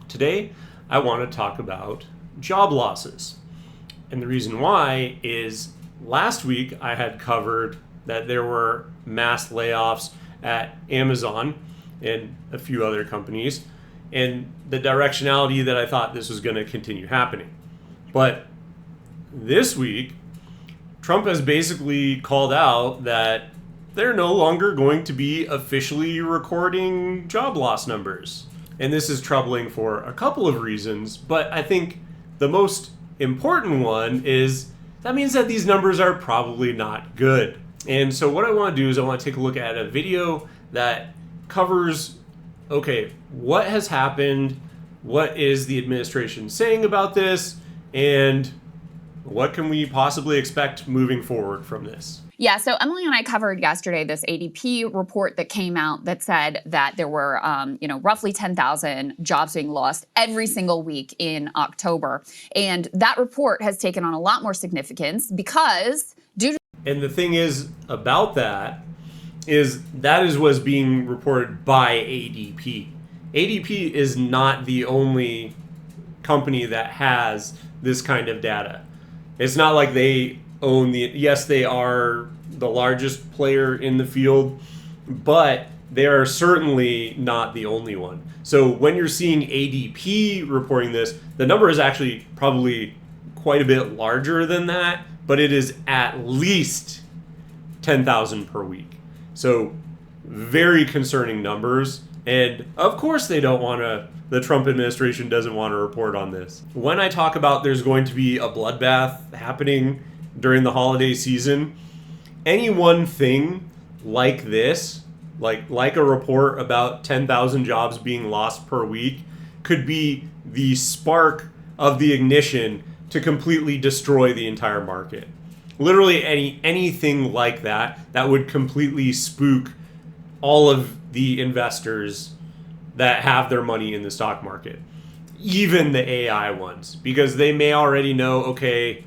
Today, I want to talk about job losses. And the reason why is last week I had covered that there were mass layoffs at Amazon and a few other companies, and the directionality that I thought this was going to continue happening. But this week, Trump has basically called out that they're no longer going to be officially recording job loss numbers. And this is troubling for a couple of reasons, but I think the most important one is that means that these numbers are probably not good. And so what I want to do is I want to take a look at a video that covers, okay, what has happened, what is the administration saying about this, and what can we possibly expect moving forward from this? Yeah, so Emily and I covered yesterday this ADP report that came out that said that there were, roughly 10,000 jobs being lost every single week in October. And that report has taken on a lot more significance because And the thing is about that is what's being reported by ADP. ADP is not the only company that has this kind of data. It's not like they own yes, they are the largest player in the field, but they are certainly not the only one. So when you're seeing ADP reporting this, the number is actually probably quite a bit larger than that, but it is at least 10,000 per week. So very concerning numbers. And of course the Trump administration doesn't want to report on this. When I talk about there's going to be a bloodbath happening during the holiday season, any one thing like this, like a report about 10,000 jobs being lost per week, could be the spark of the ignition to completely destroy the entire market. Literally anything like that would completely spook all of the investors that have their money in the stock market, even the AI ones, because they may already know, okay,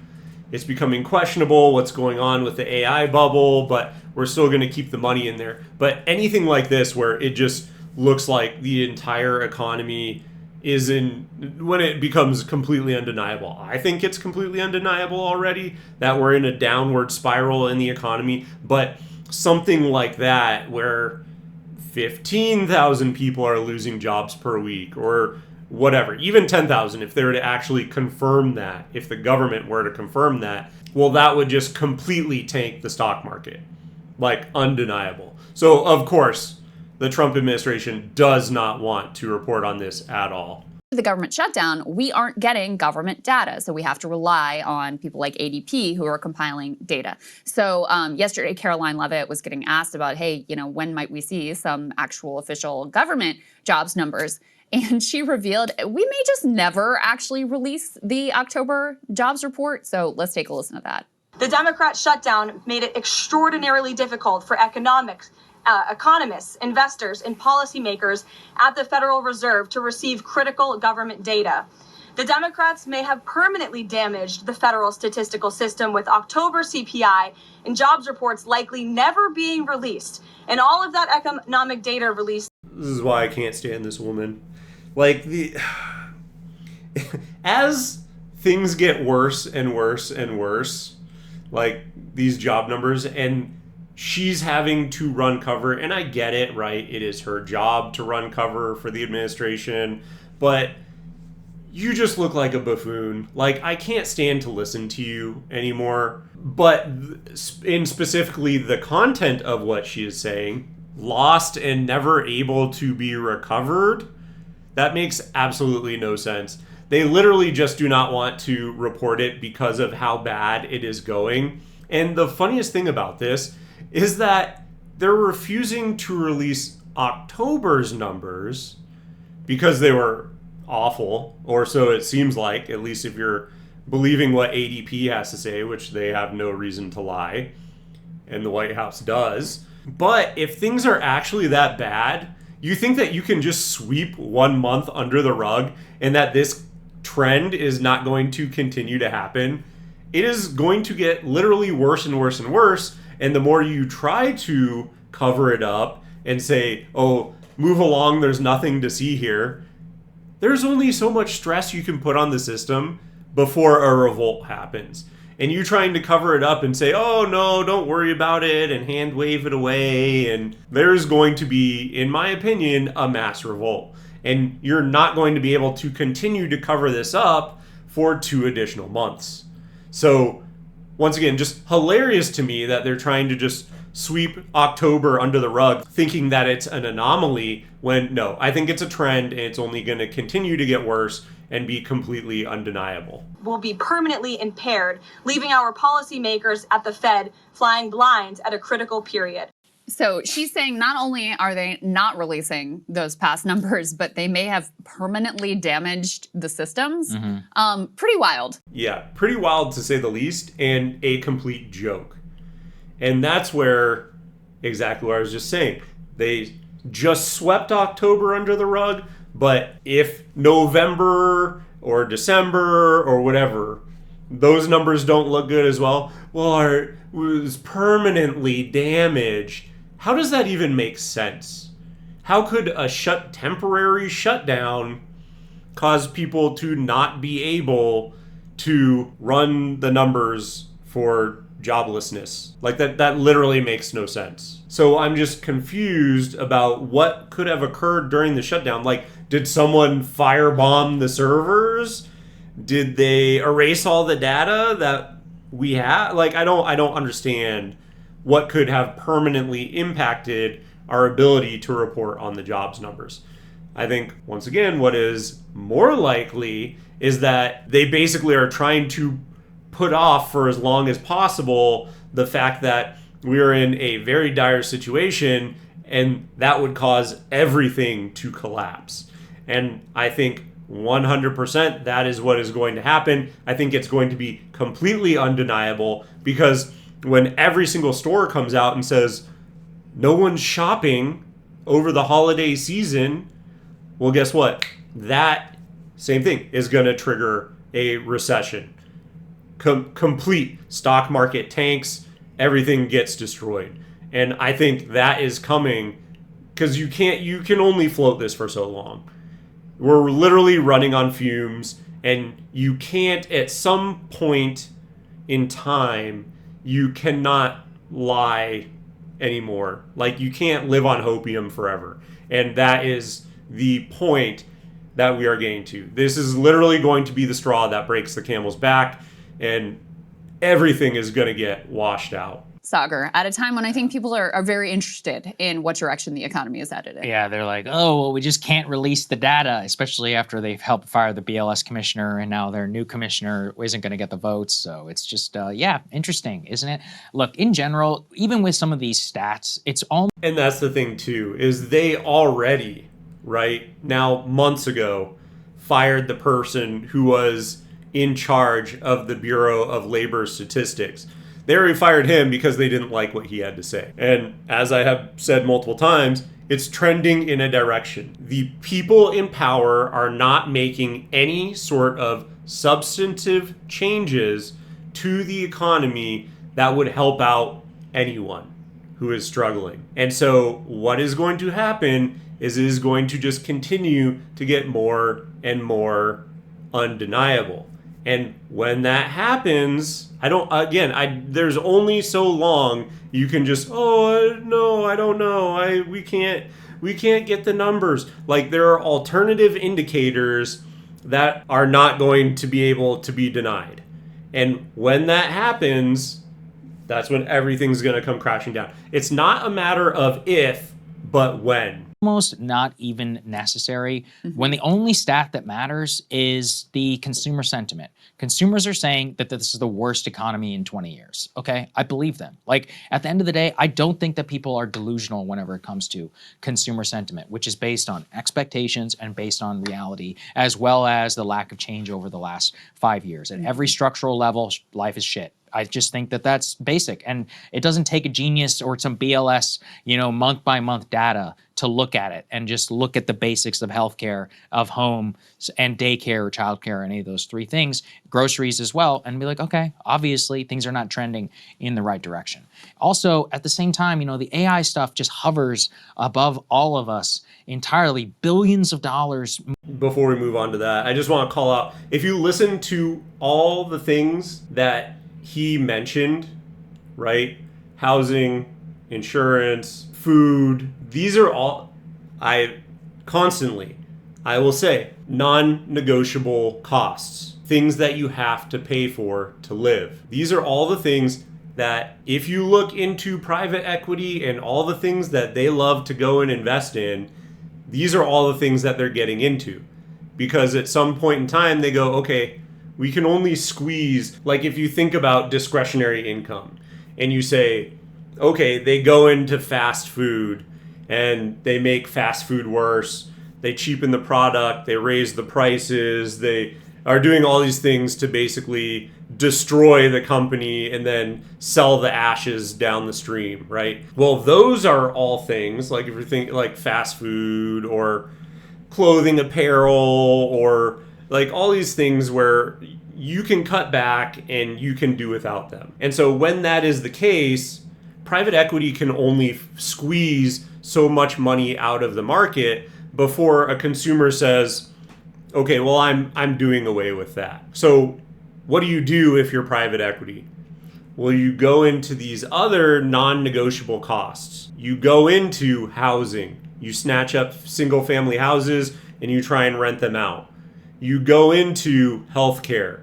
it's becoming questionable what's going on with the AI bubble, but we're still going to keep the money in there. But anything like this where it just looks like the entire economy when it becomes completely undeniable. I think it's completely undeniable already that we're in a downward spiral in the economy, but something like that where 15,000 people are losing jobs per week or whatever, even 10,000, if they were to actually confirm that, if the government were to confirm that, well, that would just completely tank the stock market, like undeniable. So, of course, the Trump administration does not want to report on this at all. The government shutdown, we aren't getting government data. So we have to rely on people like ADP who are compiling data. So yesterday, Karoline Leavitt was getting asked about, hey, when might we see some actual official government jobs numbers? And she revealed we may just never actually release the October jobs report. So let's take a listen to that. The Democrat shutdown made it extraordinarily difficult for economists, investors, and policymakers at the Federal Reserve to receive critical government data. The Democrats may have permanently damaged the federal statistical system with October CPI and jobs reports likely never being released, and all of that economic data released. This is why I can't stand this woman. As things get worse and worse and worse, like these job numbers, and she's having to run cover, and I get it, right? It is her job to run cover for the administration, but you just look like a buffoon. I can't stand to listen to you anymore. But in specifically the content of what she is saying, lost and never able to be recovered, that makes absolutely no sense. They literally just do not want to report it because of how bad it is going. And the funniest thing about this is that they're refusing to release October's numbers because they were awful, or so it seems like, at least if you're believing what ADP has to say, which they have no reason to lie, and the White House does. But if things are actually that bad, you think that you can just sweep 1 month under the rug and that this trend is not going to continue to happen? It is going to get literally worse and worse and worse. And the more you try to cover it up and say, oh, move along, there's nothing to see here, there's only so much stress you can put on the system before a revolt happens. And you trying to cover it up and say, oh no, don't worry about it, and hand wave it away, and there's going to be, in my opinion, a mass revolt. And you're not going to be able to continue to cover this up for 2 additional months. So, once again, just hilarious to me that they're trying to just sweep October under the rug, thinking that it's an anomaly, when no, I think it's a trend, and it's only going to continue to get worse and be completely undeniable. Will be permanently impaired, leaving our policymakers at the Fed flying blind at a critical period. So she's saying not only are they not releasing those past numbers, but they may have permanently damaged the systems. Pretty wild. Yeah, pretty wild to say the least, and a complete joke. And that's where, exactly what I was just saying, they just swept October under the rug, but if November or December or whatever, those numbers don't look good as well, it was permanently damaged. How does that even make sense? How could a temporary shutdown cause people to not be able to run the numbers for joblessness? Like that literally makes no sense. So I'm just confused about what could have occurred during the shutdown. Like, did someone firebomb the servers? Did they erase all the data that we have? Like, I don't understand what could have permanently impacted our ability to report on the jobs numbers. I think, once again, what is more likely is that they basically are trying to put off for as long as possible the fact that we are in a very dire situation, and that would cause everything to collapse. And I think 100% that is what is going to happen. I think it's going to be completely undeniable, because when every single store comes out and says no one's shopping over the holiday season, well, guess what? That same thing is going to trigger a recession. Complete stock market tanks, everything gets destroyed. And I think that is coming, because you can only float this for so long. We're literally running on fumes, and you can't, at some point in time, you cannot lie anymore. Like, you can't live on hopium forever. And that is the point that we are getting to. This is literally going to be the straw that breaks the camel's back, and everything is going to get washed out. Sagar, at a time when I think people are very interested in what direction the economy is headed in. Yeah, they're like, oh, well, we just can't release the data, especially after they've helped fire the BLS commissioner, and now their new commissioner isn't going to get the votes. So it's just, yeah, interesting, isn't it? Look, in general, even with some of these stats, it's all... And that's the thing, too, is they already, right, now months ago, fired the person who was in charge of the Bureau of Labor Statistics. They already fired him because they didn't like what he had to say. And as I have said multiple times, it's trending in a direction. The people in power are not making any sort of substantive changes to the economy that would help out anyone who is struggling. And so what is going to happen is it is going to just continue to get more and more undeniable. And when that happens, there's only so long you can just, no, I don't know. We can't get the numbers. Like, there are alternative indicators that are not going to be able to be denied. And when that happens, that's when everything's going to come crashing down. It's not a matter of if, but when. Almost not even necessary when the only stat that matters is the consumer sentiment. Consumers are saying that this is the worst economy in 20 years. Okay, I believe them. Like, at the end of the day, I don't think that people are delusional whenever it comes to consumer sentiment, which is based on expectations and based on reality, as well as the lack of change over the last 5 years. At every structural level, life is shit. I just think that that's basic, and it doesn't take a genius or some BLS, month by month data to look at it and just look at the basics of healthcare, of home and daycare or childcare, any of those three things, groceries as well, and be like, okay, obviously things are not trending in the right direction. Also, at the same time, the AI stuff just hovers above all of us entirely, billions of dollars. Before we move on to that, I just want to call out, if you listen to all the things that he mentioned, right? Housing, insurance, food, these are all, I will say, non-negotiable costs, things that you have to pay for to live. These are all the things that if you look into private equity and all the things that they love to go and invest in, these are all the things that they're getting into. Because at some point in time, they go, okay, we can only squeeze, like if you think about discretionary income and you say, okay, they go into fast food and they make fast food worse. They cheapen the product, they raise the prices, they are doing all these things to basically destroy the company and then sell the ashes down the stream, right? Well, those are all things, like if you're thinking like fast food or clothing apparel or like all these things where you can cut back and you can do without them. And so when that is the case, private equity can only squeeze so much money out of the market before a consumer says, okay, well, I'm doing away with that. So what do you do if you're private equity? Well, you go into these other non-negotiable costs. You go into housing. You snatch up single family houses and you try and rent them out. You go into healthcare.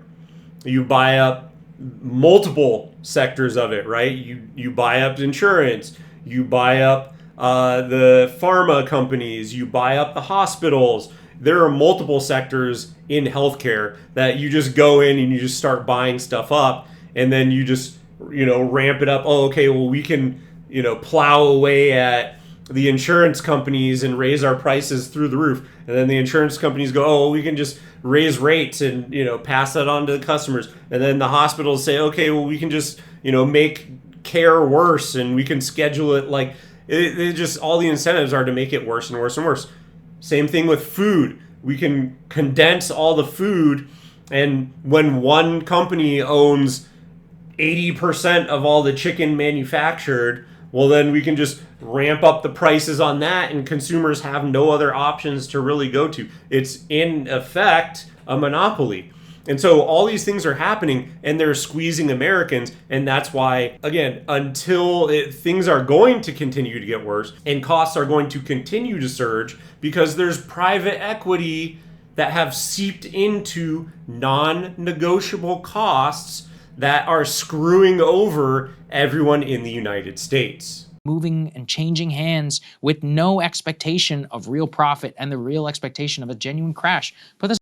You buy up multiple sectors of it, right? You buy up insurance. You buy up the pharma companies. You buy up the hospitals. There are multiple sectors in healthcare that you just go in and you just start buying stuff up, and then you just, ramp it up. Oh, okay, well, we can, plow away at the insurance companies and raise our prices through the roof. And then the insurance companies go, oh, we can just raise rates and, pass that on to the customers. And then the hospitals say, okay, well, we can just, make care worse and we can schedule it like it just, all the incentives are to make it worse and worse and worse. Same thing with food. We can condense all the food, and when one company owns 80% of all the chicken manufactured, well, then we can just ramp up the prices on that, and consumers have no other options to really go to. It's in effect a monopoly. And so all these things are happening and they're squeezing Americans. And that's why, again, until things are going to continue to get worse and costs are going to continue to surge because there's private equity that have seeped into non-negotiable costs that are screwing over everyone in the United States. Moving and changing hands with no expectation of real profit and the real expectation of a genuine crash.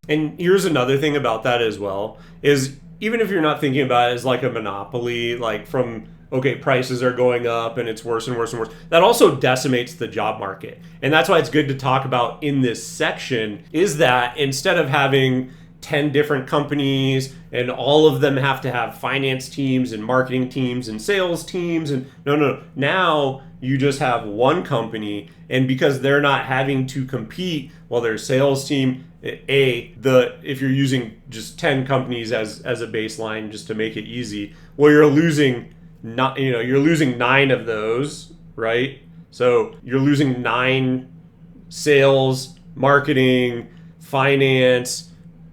And here's another thing about that as well, is even if you're not thinking about it as like a monopoly, like from, okay, prices are going up and it's worse and worse and worse, that also decimates the job market. And that's why it's good to talk about in this section, is that instead of having 10 different companies and all of them have to have finance teams and marketing teams and sales teams, and no, now you just have one company, and because they're not having to compete, well, their sales team, if you're using just 10 companies as a baseline just to make it easy, well, you're losing 9 of those, right? So you're losing 9 sales, marketing, finance,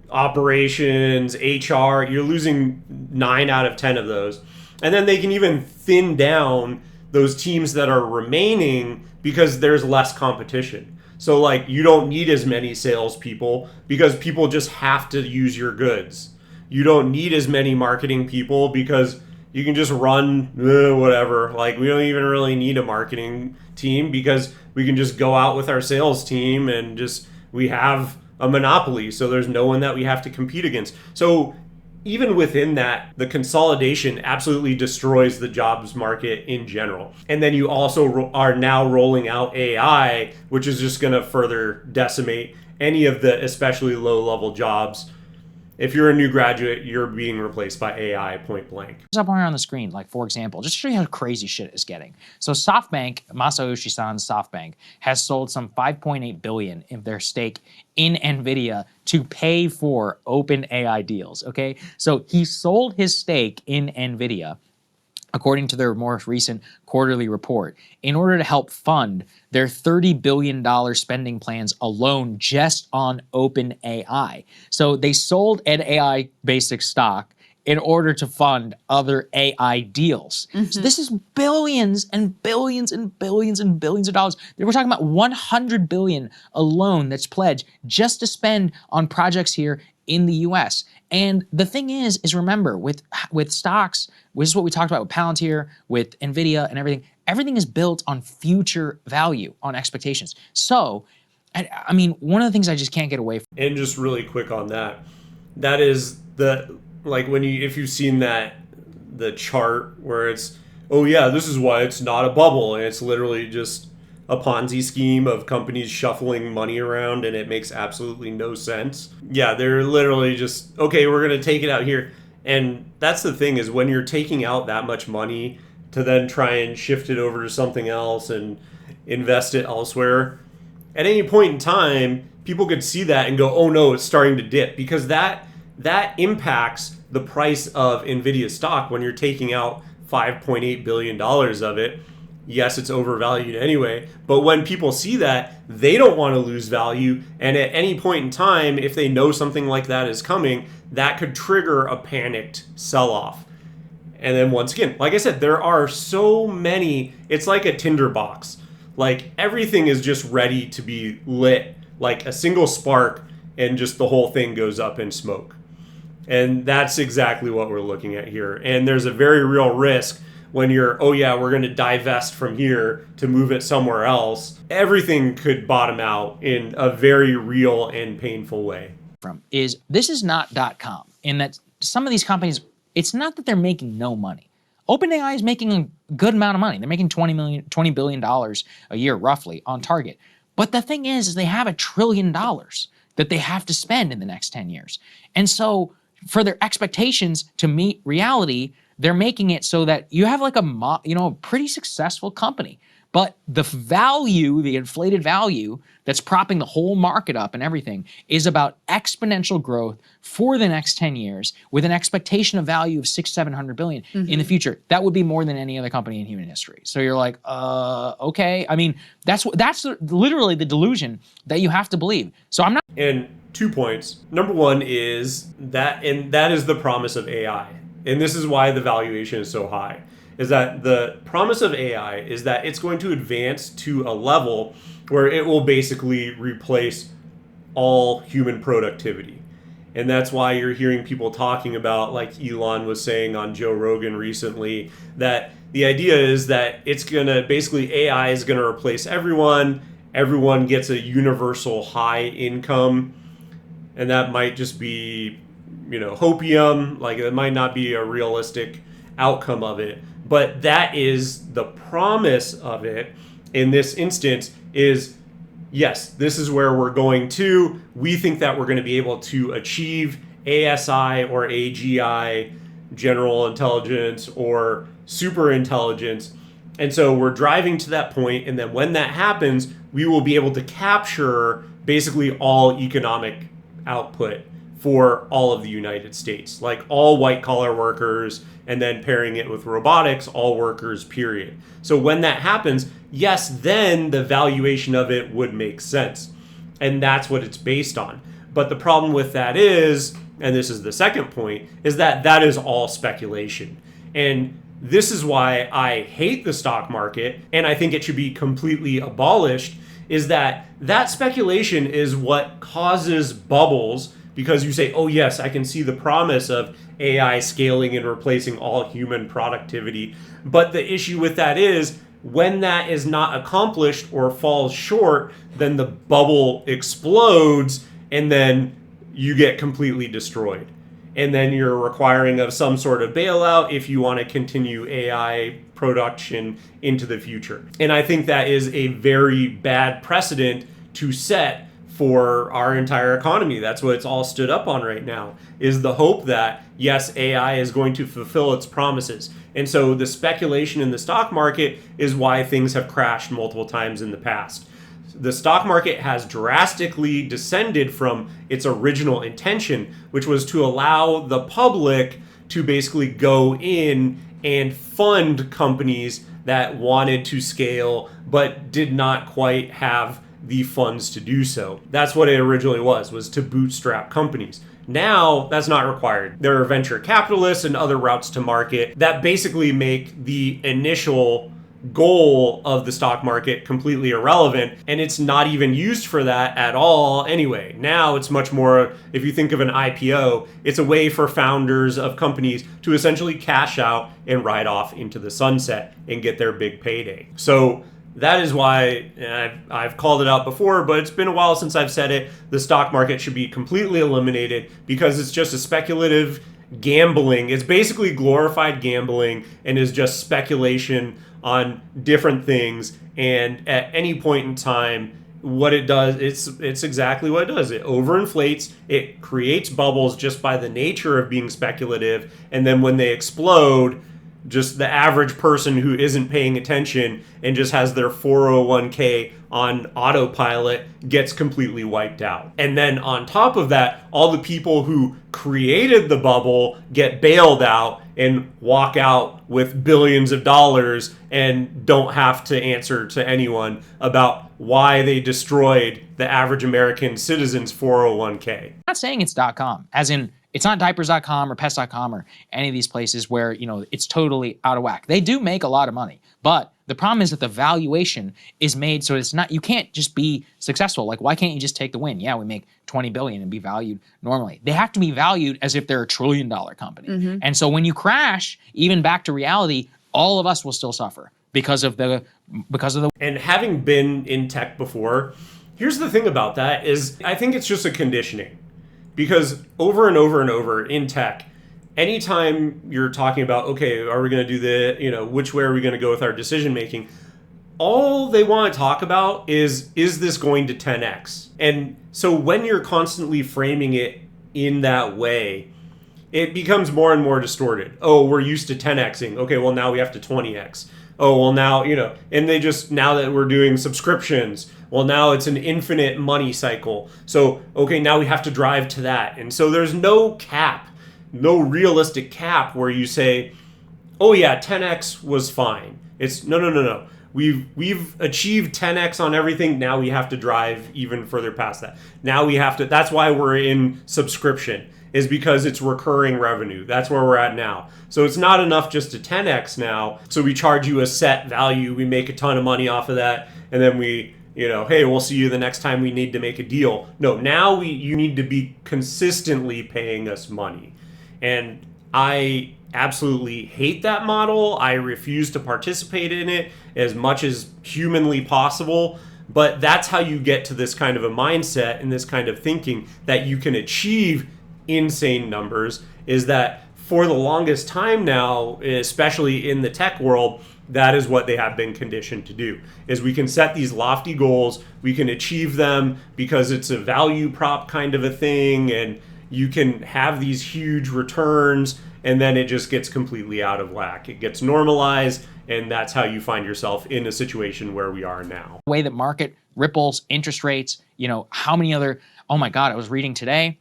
operations, HR, you're losing 9 out of 10 of those. And then they can even thin down those teams that are remaining because there's less competition. So like you don't need as many salespeople because people just have to use your goods. You don't need as many marketing people because you can just run whatever. Like we don't even really need a marketing team because we can just go out with our sales team and we have a monopoly, so there's no one that we have to compete against. So even within that, the consolidation absolutely destroys the jobs market in general. And then you also are now rolling out AI, which is just going to further decimate any of the especially low-level jobs. if you're a new graduate, you're being replaced by AI point blank. It's up here on the screen, like for example, just to show you how crazy shit is getting. So SoftBank, Masayoshi Son's SoftBank, has sold some 5.8 billion of their stake in Nvidia to pay for OpenAI deals, okay? So he sold his stake in Nvidia, according to their more recent quarterly report, in order to help fund their $30 billion spending plans alone just on OpenAI. So they sold an AI basic stock in order to fund other AI deals. So this is billions and billions and billions and billions of dollars. We're talking about 100 billion alone that's pledged just to spend on projects here in the US. And the thing is remember, with stocks, which is what we talked about with Palantir, with Nvidia and everything is built on future value, on expectations. So, I mean, one of the things I just can't get away from. And just really quick on that is like if you've seen the chart where it's, oh yeah, this is why it's not a bubble, and it's literally just a Ponzi scheme of companies shuffling money around, and it makes absolutely no sense. Yeah, they're literally just, okay, we're going to take it out here. And that's the thing, is when you're taking out that much money to then try and shift it over to something else and invest it elsewhere, at any point in time, people could see that and go, oh no, it's starting to dip, because that impacts the price of Nvidia stock when you're taking out $5.8 billion of it. Yes, it's overvalued anyway, but when people see that, they don't want to lose value. And at any point in time, if they know something like that is coming, that could trigger a panicked sell-off. And then once again, like I said, there are so many, it's like a tinderbox. Like everything is just ready to be lit, like a single spark, and just the whole thing goes up in smoke. And that's exactly what we're looking at here. And there's a very real risk when you're, oh yeah, we're going to divest from here to move it somewhere else. Everything could bottom out in a very real and painful way. This is not Dotcom, in that some of these companies, it's not that they're making no money. OpenAI is making a good amount of money. They're making $20 billion a year, roughly, on target. But the thing is they have $1 trillion that they have to spend in the next 10 years. And so for their expectations to meet reality, they're making it so that you have like a pretty successful company. But the value, the inflated value that's propping the whole market up and everything is about exponential growth for the next 10 years with an expectation of value of $600-700 billion in the future. That would be more than any other company in human history. So you're like, okay. I mean, that's literally the delusion that you have to believe. So I'm not. And 2 points. Number one is that is the promise of AI. And this is why the valuation is so high. Is that the promise of AI is that it's going to advance to a level where it will basically replace all human productivity. And that's why you're hearing people talking about, like Elon was saying on Joe Rogan recently, that the idea is that it's going to basically, AI is going to replace everyone. Everyone gets a universal high income. And that might just be, hopium. Like it might not be a realistic outcome of it. But that is the promise of it in this instance is, yes, this is where we're going to. We think that we're going to be able to achieve ASI or AGI, general intelligence or super intelligence. And so we're driving to that point. And then when that happens, we will be able to capture basically all economic output for all of the United States, like all white collar workers, and then pairing it with robotics, all workers, period. So when that happens, yes, then the valuation of it would make sense. And that's what it's based on. But the problem with that is, and this is the second point, is that is all speculation. And this is why I hate the stock market, and I think it should be completely abolished, is that speculation is what causes bubbles. Because you say, oh yes, I can see the promise of AI scaling and replacing all human productivity. But the issue with that is when that is not accomplished or falls short, then the bubble explodes and then you get completely destroyed. And then you're requiring of some sort of bailout if you want to continue AI production into the future. And I think that is a very bad precedent to set for our entire economy. That's what it's all stood up on right now, is the hope that, yes, AI is going to fulfill its promises. And so the speculation in the stock market is why things have crashed multiple times in the past. The stock market has drastically descended from its original intention, which was to allow the public to basically go in and fund companies that wanted to scale but did not quite have the funds to do so. That's what it originally was to bootstrap companies. Now, that's not required. There are venture capitalists and other routes to market that basically make the initial goal of the stock market completely irrelevant, and it's not even used for that at all anyway. Now it's much more, if you think of an IPO, it's a way for founders of companies to essentially cash out and ride off into the sunset and get their big payday. So that is why, and I've called it out before, but it's been a while since I've said it, the stock market should be completely eliminated because it's just a speculative gambling. It's basically glorified gambling and is just speculation on different things. And at any point in time, what it does, it's exactly what it does. It overinflates, it creates bubbles just by the nature of being speculative. And then when they explode, just the average person who isn't paying attention and just has their 401k on autopilot gets completely wiped out. And then on top of that, all the people who created the bubble get bailed out and walk out with billions of dollars and don't have to answer to anyone about why they destroyed the average American citizen's 401k. I'm not saying it's .com, as in it's not diapers.com or pets.com or any of these places where, it's totally out of whack. They do make a lot of money, but the problem is that the valuation is made so it's not, you can't just be successful. Like, why can't you just take the win? Yeah, we make 20 billion and be valued normally. They have to be valued as if they're $1 trillion company. Mm-hmm. And so when you crash, even back to reality, all of us will still suffer because of the. And having been in tech before, here's the thing about that is I think it's just a conditioning. Because over and over and over in tech, anytime you're talking about, okay, are we going to do the, which way are we going to go with our decision making? All they want to talk about is this going to 10x? And so when you're constantly framing it in that way, it becomes more and more distorted. Oh, we're used to 10xing. Okay, well, now we have to 20x. Oh, well, now, and they just, now that we're doing subscriptions, well, now it's an infinite money cycle. So, okay, now we have to drive to that. And so there's no cap, no realistic cap where you say, oh yeah, 10x was fine. It's no. We've achieved 10x on everything. Now we have to drive even further past that. Now we have to, that's why we're in subscription, is because it's recurring revenue. That's where we're at now. So it's not enough just to 10x now. So we charge you a set value. We make a ton of money off of that. And then we, hey, we'll see you the next time we need to make a deal. No, now you need to be consistently paying us money. And I absolutely hate that model. I refuse to participate in it as much as humanly possible. But that's how you get to this kind of a mindset and this kind of thinking that you can achieve insane numbers, is that for the longest time now, especially in the tech world, that is what they have been conditioned to do, is we can set these lofty goals, we can achieve them because it's a value prop kind of a thing, and you can have these huge returns, and then it just gets completely out of whack. It gets normalized, and that's how you find yourself in a situation where we are now. The way that market ripples, interest rates, how many other, oh my God, I was reading today,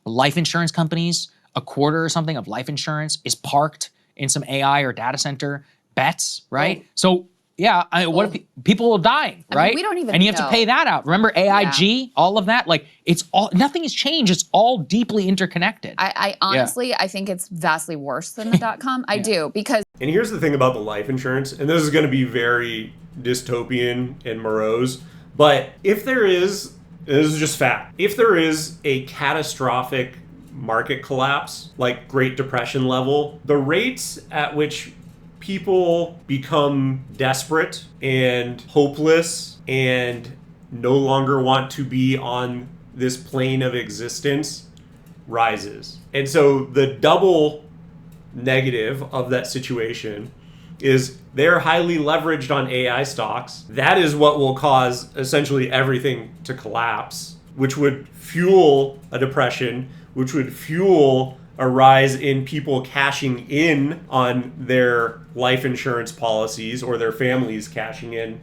life insurance companies, a quarter or something of life insurance is parked in some AI or data center bets, right? Oh. So yeah, what if people will die, right? I mean, we don't even and you have to pay that out. Remember AIG, all of that? Like, it's all, nothing has changed. It's all deeply interconnected. I honestly, I think it's vastly worse than the .com. I do, because. And here's the thing about the life insurance, and this is going to be very dystopian and morose, but if there is, this is just fact, if there is a catastrophic market collapse, like Great Depression level, the rates at which people become desperate and hopeless and no longer want to be on this plane of existence rises. And so the double negative of that situation is they're highly leveraged on AI stocks. That is what will cause essentially everything to collapse. which would fuel a depression, which would fuel a rise in people cashing in on their life insurance policies or their families cashing in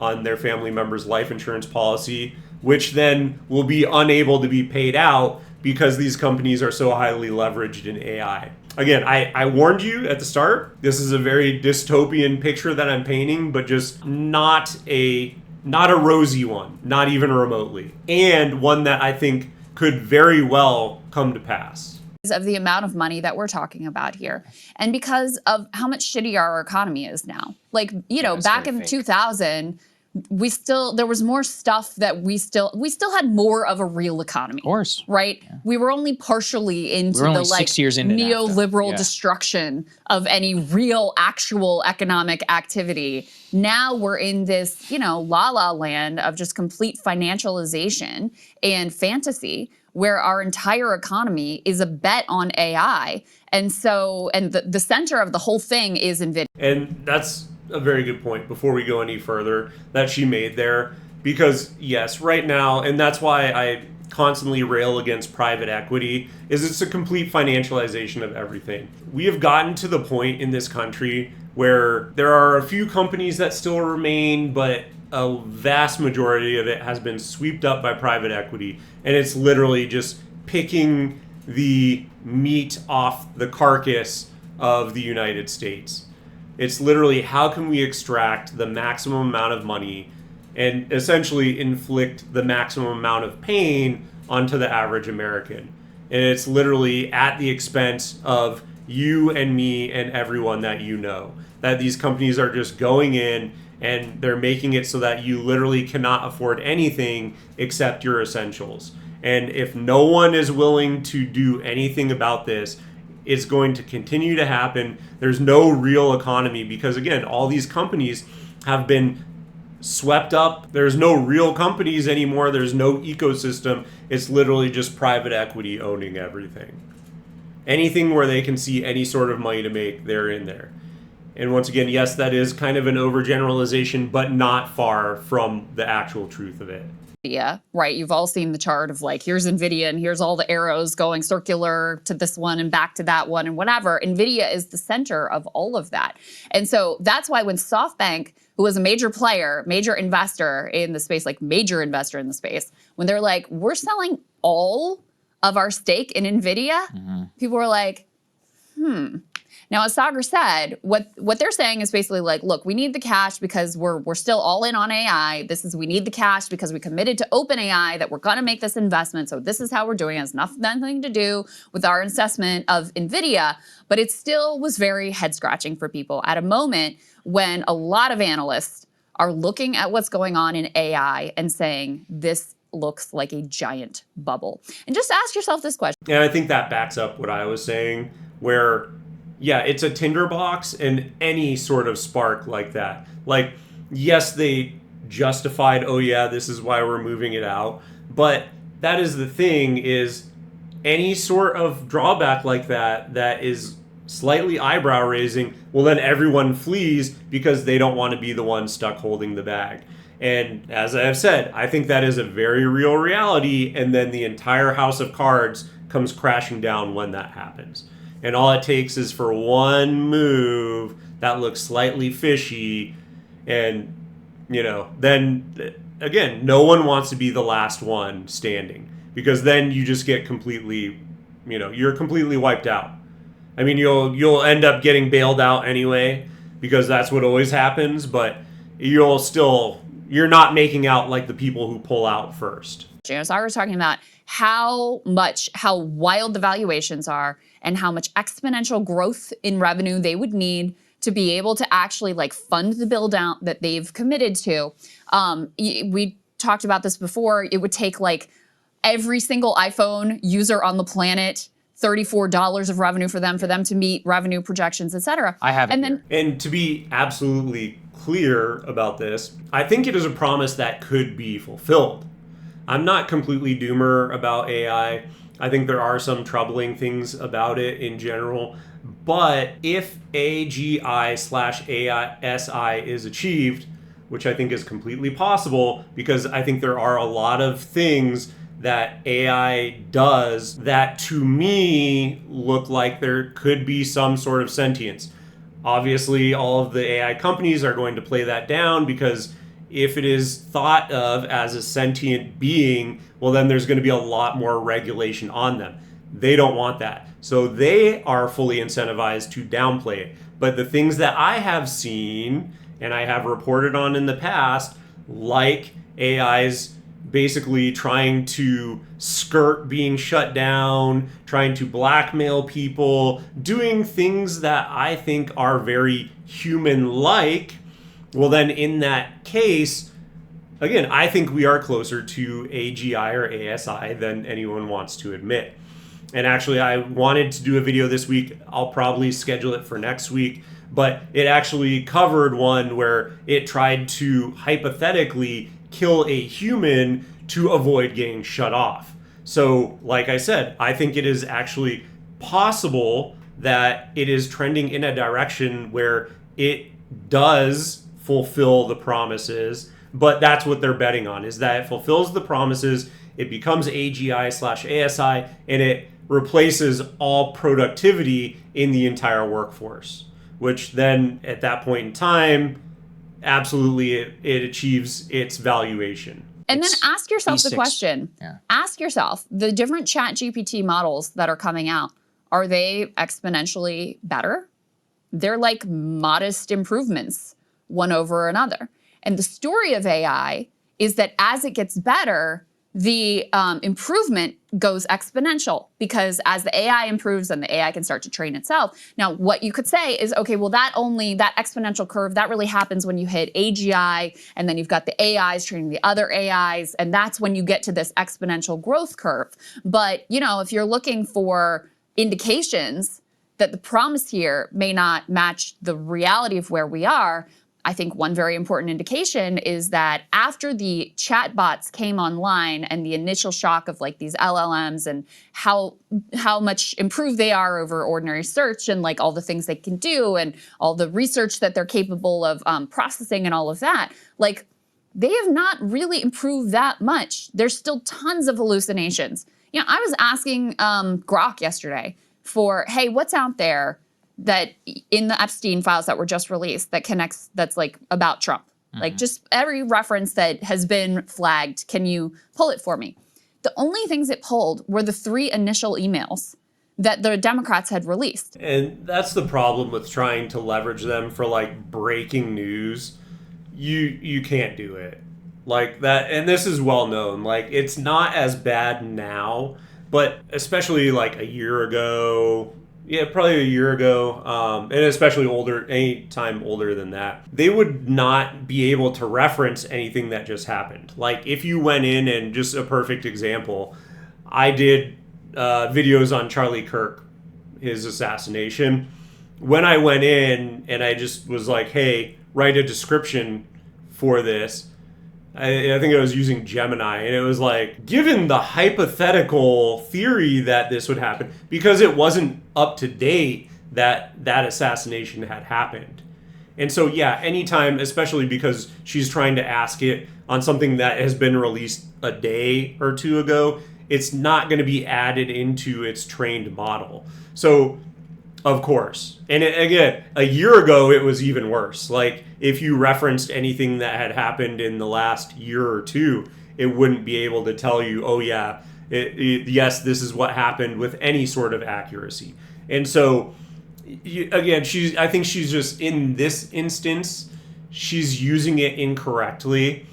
on their family members' life insurance policy, which then will be unable to be paid out because these companies are so highly leveraged in AI. Again, I warned you at the start. This is a very dystopian picture that I'm painting, but just not a rosy one, not even remotely, and one that I think could very well come to pass. Of the amount of money that we're talking about here, and because of how much shittier our economy is now. Like, you know, back in 2000, there was more stuff that we still had more of a real economy. Of course. Right? Yeah. We were only partially into only the 6 years into neoliberal destruction of any real actual economic activity. Now we're in this, you know, la-la land of just complete financialization and fantasy, where our entire economy is a bet on AI. And so, and the center of the whole thing is Nvidia. And that's a very good point before we go any further that she made there. Because yes, right now, and that's why I constantly rail against private equity, is it's a complete financialization of everything. We have gotten to the point in this country where there are a few companies that still remain, but a vast majority of it has been swept up by private equity, and it's literally just picking the meat off the carcass of the United States. It's literally, how can we extract the maximum amount of money and essentially inflict the maximum amount of pain onto the average American. And it's literally at the expense of you and me and everyone that you know. That these companies are just going in and they're making it so that you literally cannot afford anything except your essentials. And if no one is willing to do anything about this, it's going to continue to happen. There's no real economy because, again, all these companies have been swept up. There's no real companies anymore. There's no ecosystem. It's literally just private equity owning everything. Anything where they can see any sort of money to make, they're in there. And once again, yes, that is kind of an overgeneralization, but not far from the actual truth of it. Yeah, right. You've all seen the chart of like, here's Nvidia and here's all the arrows going circular to this one and back to that one and whatever. Nvidia is the center of all of that. And so that's why when SoftBank, who was a major player, major investor in the space, like major investor in the space, when they're like, we're selling all of our stake in Nvidia, people were like, Now, as Sagar said, what they're saying is basically like, look, we need the cash because we're still all in on AI. We need the cash because we committed to OpenAI that we're going to make this investment. So this is how we're doing it. It has nothing to do with our assessment of Nvidia. But it still was very head scratching for people at a moment when a lot of analysts are looking at what's going on in AI and saying this looks like a giant bubble. And just ask yourself this question. And I think that backs up what I was saying, where yeah, it's a tinderbox and any sort of spark like that. Like, yes, they justified, oh yeah, this is why we're moving it out. But that is the thing, is any sort of drawback like that is slightly eyebrow raising, well then everyone flees because they don't want to be the one stuck holding the bag. And as I have said, I think that is a very real reality, and then the entire house of cards comes crashing down when that happens. And all it takes is for one move that looks slightly fishy. And, you know, then, again, no one wants to be the last one standing. Because then you just get completely, you know, you're completely wiped out. I mean, you'll end up getting bailed out anyway, because that's what always happens. But you're not making out like the people who pull out first. Sagar was talking about how wild the valuations are and how much exponential growth in revenue they would need to be able to actually like fund the build out that they've committed to. We talked about this before. It would take like every single iPhone user on the planet $34 of revenue for them to meet revenue projections, et cetera. I have it here. And to be absolutely clear about this, I think it is a promise that could be fulfilled. I'm not completely doomer about AI. I think there are some troubling things about it in general. But if AGI/ASI is achieved, which I think is completely possible, because I think there are a lot of things that AI does that to me look like there could be some sort of sentience. Obviously, all of the AI companies are going to play that down because if it is thought of as a sentient being, well, then there's going to be a lot more regulation on them. They don't want that. So they are fully incentivized to downplay it. But the things that I have seen and I have reported on in the past, like AI's basically trying to skirt being shut down, trying to blackmail people, doing things that I think are very human-like, well, then in that case, again, I think we are closer to AGI or ASI than anyone wants to admit. And actually, I wanted to do a video this week. I'll probably schedule it for next week. But it actually covered one where it tried to hypothetically kill a human to avoid getting shut off. So, like I said, I think it is actually possible that it is trending in a direction where it does fulfill the promises, but that's what they're betting on, is that it fulfills the promises, it becomes AGI/ASI, and it replaces all productivity in the entire workforce, which then at that point in time, absolutely it achieves its valuation. And then ask yourself the D6. question. Yeah. Ask yourself, the different chat GPT models that are coming out, are they exponentially better? They're like modest improvements, one over another. And the story of AI is that as it gets better, the improvement goes exponential, because as the AI improves, then the AI can start to train itself. Now, what you could say is, okay, well, that exponential curve, that really happens when you hit AGI, and then you've got the AIs training the other AIs, and that's when you get to this exponential growth curve. But, you know, if you're looking for indications that the promise here may not match the reality of where we are, I think one very important indication is that after the chatbots came online and the initial shock of like these LLMs and how much improved they are over ordinary search and like all the things they can do and all the research that they're capable of processing and all of that, like they have not really improved that much. There's still tons of hallucinations. You know, I was asking Grok yesterday for, hey, what's out there that in the Epstein files that were just released that connects, that's like about Trump, like just every reference that has been flagged, can you pull it for me? The only things it pulled were the 3 initial emails that the Democrats had released. And that's the problem with trying to leverage them for like breaking news. You can't do it like that. And this is well known. Like, it's not as bad now, but especially like a year ago, probably a year ago, and especially older, any time older than that, they would not be able to reference anything that just happened. Like, if you went in and, just a perfect example, I did videos on Charlie Kirk, his assassination. When I went in and I just was like, hey, write a description for this, I think I was using Gemini, and it was like, given the hypothetical theory that this would happen, because it wasn't up to date that assassination had happened. And so, yeah, anytime, especially because she's trying to ask it on something that has been released a day or two ago, it's not going to be added into its trained model. So, of course. And again, a year ago, it was even worse. Like, if you referenced anything that had happened in the last year or two, it wouldn't be able to tell you, oh yeah, yes, this is what happened with any sort of accuracy. And so, again, I think she's just, in this instance, she's using it incorrectly.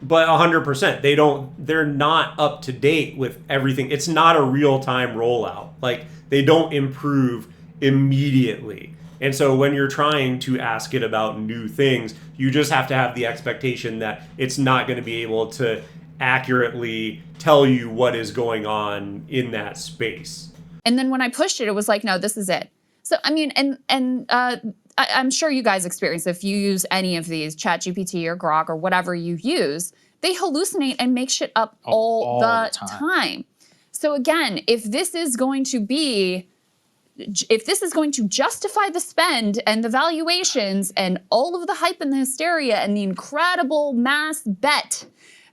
But 100%, they're not up to date with everything. It's not a real-time rollout. Like, they don't improve immediately. And so when you're trying to ask it about new things, you just have to have the expectation that it's not going to be able to accurately tell you what is going on in that space. And then when I pushed it, it was like, no, this is it. So, I mean, I'm sure you guys experience, if you use any of these, ChatGPT or Grok or whatever you use, they hallucinate and make shit up all the time. So again, if this is going to justify the spend and the valuations and all of the hype and the hysteria and the incredible mass bet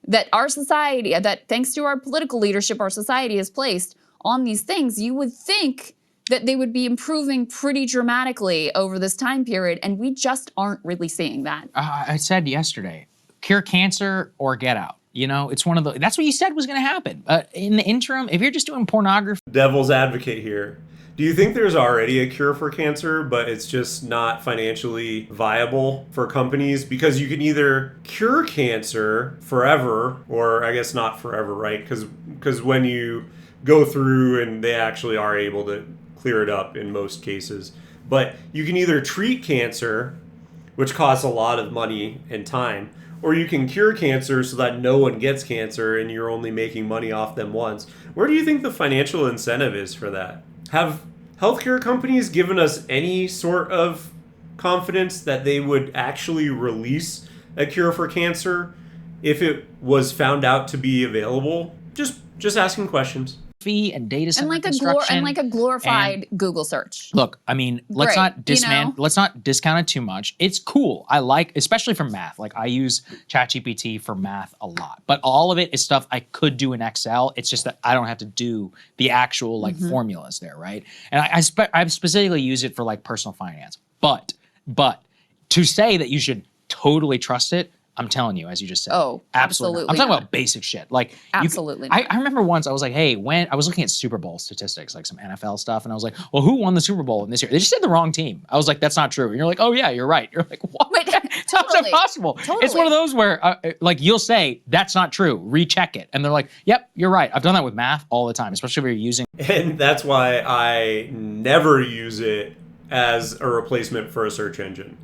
that our society, that thanks to our political leadership, our society has placed on these things, you would think that they would be improving pretty dramatically over this time period, and we just aren't really seeing that. I said yesterday, cure cancer or get out. You know, it's one of the, that's what you said was going to happen. In the interim, if you're just doing pornography. Devil's advocate here. Do you think there's already a cure for cancer, but it's just not financially viable for companies? Because you can either cure cancer forever, or I guess not forever, right? Because when you go through and they actually are able to clear it up in most cases. But you can either treat cancer, which costs a lot of money and time, or you can cure cancer so that no one gets cancer and you're only making money off them once. Where do you think the financial incentive is for that? Have healthcare companies given us any sort of confidence that they would actually release a cure for cancer if it was found out to be available? Just asking questions. Fee and data center And construction. like a glorified Google search. Look, I mean, let's not discount it too much. It's cool. I like, especially for math. Like I use ChatGPT for math a lot, but all of it is stuff I could do in Excel. It's just that I don't have to do the actual like formulas there, right? And I specifically use it for like personal finance. But to say that you should totally trust it, I'm telling you, as you just said. Oh, absolutely. I'm talking about basic shit. Like absolutely. I remember once I was like, hey, when I was looking at Super Bowl statistics, like some NFL stuff, and I was like, well, who won the Super Bowl in this year? They just said the wrong team. I was like, that's not true. And you're like, oh yeah, you're right. You're like, what? Wait, How's that possible? Totally. It's one of those where like you'll say, that's not true. Recheck it. And they're like, yep, you're right. I've done that with math all the time, especially if you're using. And that's why I never use it as a replacement for a search engine.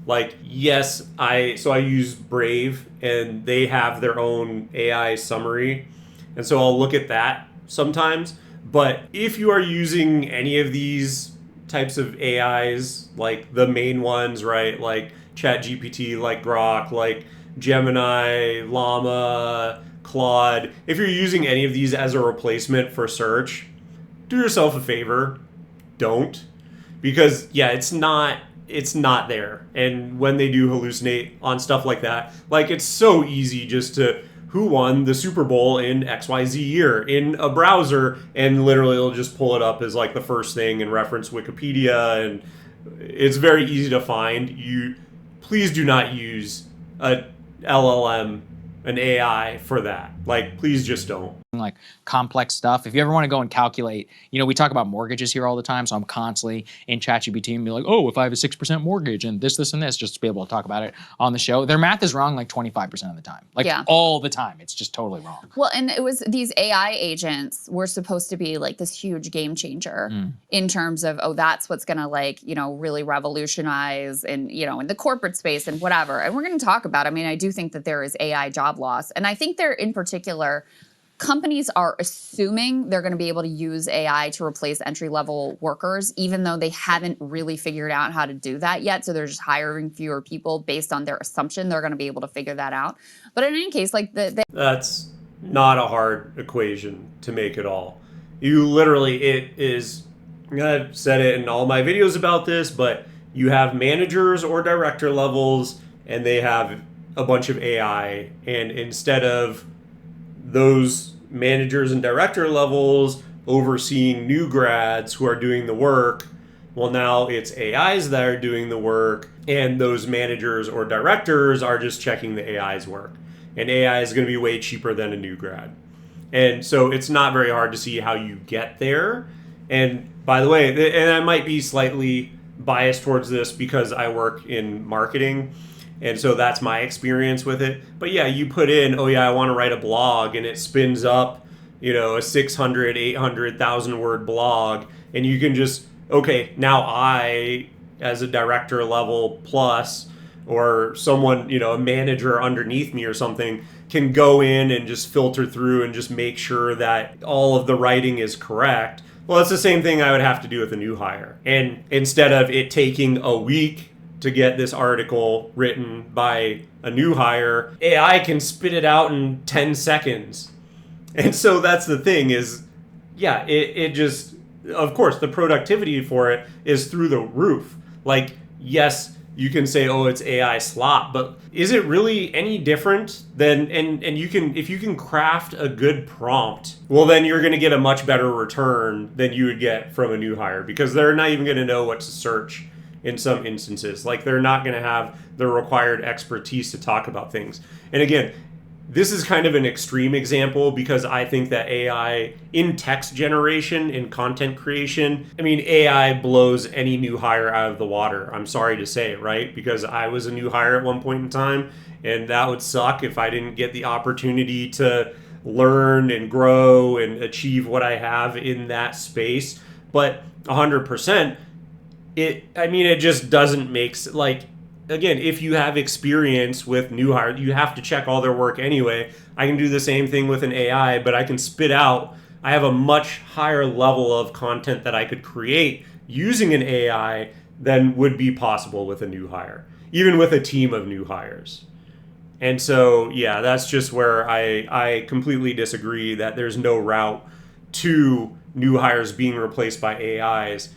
Like, yes, I use Brave, and they have their own AI summary, and so I'll look at that sometimes. But if you are using any of these types of AIs, like the main ones, right, like ChatGPT, like Grok, like Gemini, Llama, Claude, if you're using any of these as a replacement for search, do yourself a favor, don't. Because, yeah, it's not there. And when they do hallucinate on stuff like that, like it's so easy just to who won the Super Bowl in XYZ year in a browser, and literally it'll just pull it up as like the first thing and reference Wikipedia, and it's very easy to find. You please do not use a LLM, an AI for that. Like, please just don't. Like complex stuff. If you ever want to go and calculate, you know, we talk about mortgages here all the time, so I'm constantly in ChatGPT and be like, oh, if I have a 6% mortgage and this, and this, just to be able to talk about it on the show. Their math is wrong like 25% of the time. Like all the time. It's just totally wrong. Well, and it was these AI agents were supposed to be like this huge game changer in terms of, oh, that's what's gonna like, you know, really revolutionize and, you know, in the corporate space and whatever. And we're gonna talk about, I mean, I do think that there is AI job loss. And I think there in particular, companies are assuming they're going to be able to use AI to replace entry-level workers, even though they haven't really figured out how to do that yet. So they're just hiring fewer people based on their assumption they're going to be able to figure that out. But in any case, like that's not a hard equation to make at all. You literally, it is, I've said it in all my videos about this, but you have managers or director levels, and they have a bunch of AI, and instead of those managers and director levels overseeing new grads who are doing the work, well, now it's AIs that are doing the work, and those managers or directors are just checking the AI's work. And AI is going to be way cheaper than a new grad. And so it's not very hard to see how you get there. And by the way, and I might be slightly biased towards this because I work in marketing, and so that's my experience with it. But yeah, you put in, oh yeah, I want to write a blog, and it spins up, you know, a 600, 800,000 word blog. And you can just, okay, now I, as a director level plus, or someone, you know, a manager underneath me or something, can go in and just filter through and just make sure that all of the writing is correct. Well, it's the same thing I would have to do with a new hire. And instead of it taking a week to get this article written by a new hire, AI can spit it out in 10 seconds. And so that's the thing is, yeah, it just, of course, the productivity for it is through the roof. Like, yes, you can say, oh, it's AI slop, but is it really any different than, and you can, if you can craft a good prompt, well, then you're going to get a much better return than you would get from a new hire, because they're not even going to know what to search in some instances. Like, they're not going to have the required expertise to talk about things. And again, this is kind of an extreme example because I think that AI in text generation, in content creation, I mean, AI blows any new hire out of the water. I'm sorry to say, right? Because I was a new hire at one point in time, and that would suck if I didn't get the opportunity to learn and grow and achieve what I have in that space. But 100%, it just doesn't make, like, again, if you have experience with new hire, you have to check all their work anyway. I can do the same thing with an AI, but I can spit out, I have a much higher level of content that I could create using an AI than would be possible with a new hire, even with a team of new hires. And so, yeah, that's just where I completely disagree that there's no route to new hires being replaced by AIs.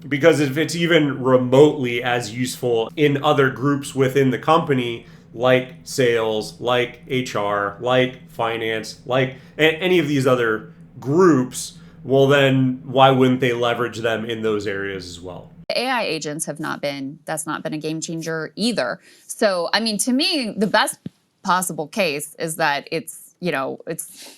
Because if it's even remotely as useful in other groups within the company, like sales, like HR, like finance, like any of these other groups, well, then why wouldn't they leverage them in those areas as well? AI agents that's not been a game changer either. So, I mean, to me, the best possible case is that it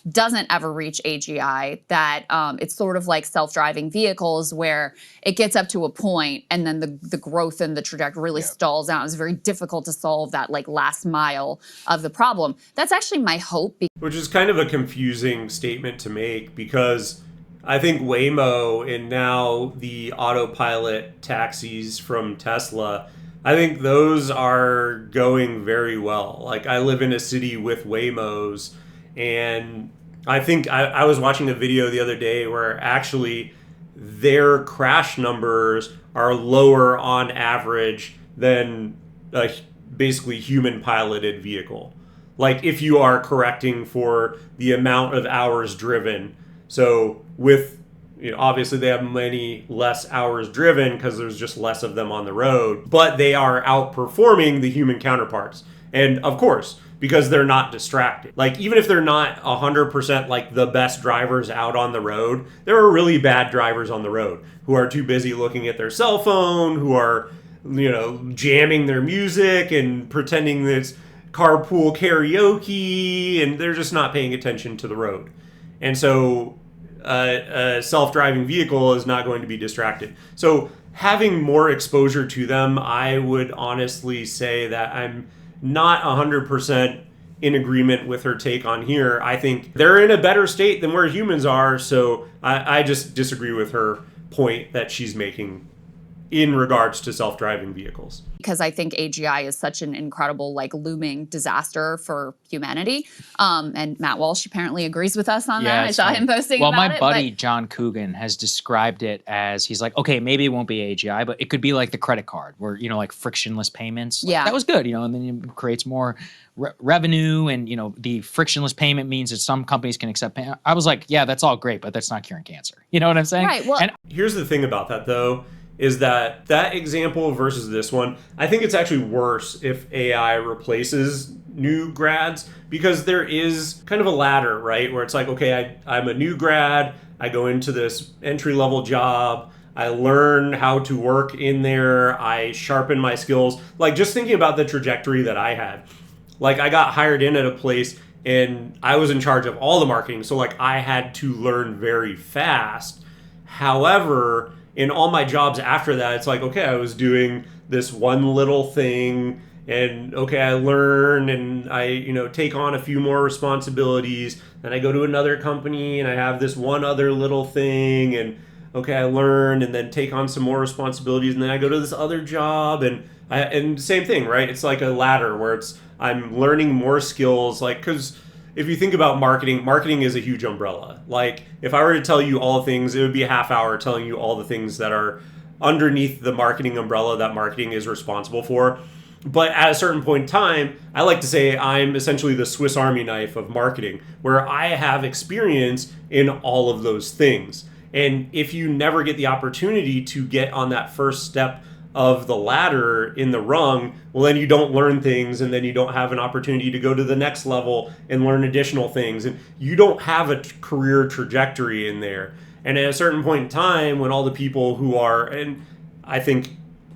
doesn't ever reach AGI, that it's sort of like self-driving vehicles where it gets up to a point and then the growth and the trajectory really stalls out. It's very difficult to solve that like last mile of the problem. That's actually my hope. Which is kind of a confusing statement to make, because I think Waymo and now the autopilot taxis from Tesla, I think those are going very well. Like, I live in a city with Waymos, and I think I was watching a video the other day where actually their crash numbers are lower on average than a basically human piloted vehicle. Like, if you are correcting for the amount of hours driven. So with, obviously they have many less hours driven because there's just less of them on the road, but they are outperforming the human counterparts. And of course, because they're not distracted. Like, even if they're not 100% like the best drivers out on the road, there are really bad drivers on the road who are too busy looking at their cell phone, who are, jamming their music and pretending that it's carpool karaoke, and they're just not paying attention to the road. And so a self-driving vehicle is not going to be distracted. So having more exposure to them, I would honestly say that I'm not 100% in agreement with her take on here. I think they're in a better state than where humans are, so I just disagree with her point that she's making in regards to self-driving vehicles. Because I think AGI is such an incredible, like, looming disaster for humanity. And Matt Walsh apparently agrees with us on that. I saw him posting about it. Well, my buddy John Coogan has described it as, he's like, okay, maybe it won't be AGI, but it could be like the credit card where, like frictionless payments. Yeah. That was good, and then it creates more revenue, and, the frictionless payment means that some companies can accept payment. I was like, yeah, that's all great, but that's not curing cancer. You know what I'm saying? Right. Well, here's the thing about that, though, is that example versus this one, I think it's actually worse if AI replaces new grads, because there is kind of a ladder, right? Where it's like, okay, I'm a new grad, I go into this entry-level job, I learn how to work in there, I sharpen my skills. Like, just thinking about the trajectory that I had. Like, I got hired in at a place and I was in charge of all the marketing, so like I had to learn very fast. However, in all my jobs after that, it's like, okay, I was doing this one little thing, and okay, I learn and I, take on a few more responsibilities. Then I go to another company and I have this one other little thing, and okay, I learn and then take on some more responsibilities, and then I go to this other job, and same thing, right? It's like a ladder where I'm learning more skills, like, because if you think about marketing is a huge umbrella. Like, if I were to tell you all things, it would be a half hour telling you all the things that are underneath the marketing umbrella that marketing is responsible for. But at a certain point in time, I like to say I'm essentially the Swiss Army knife of marketing, where I have experience in all of those things. And if you never get the opportunity to get on that first step of the ladder in the rung, well, then you don't learn things, and then you don't have an opportunity to go to the next level and learn additional things. And you don't have a career trajectory in there. And at a certain point in time, when all the people who are, and I think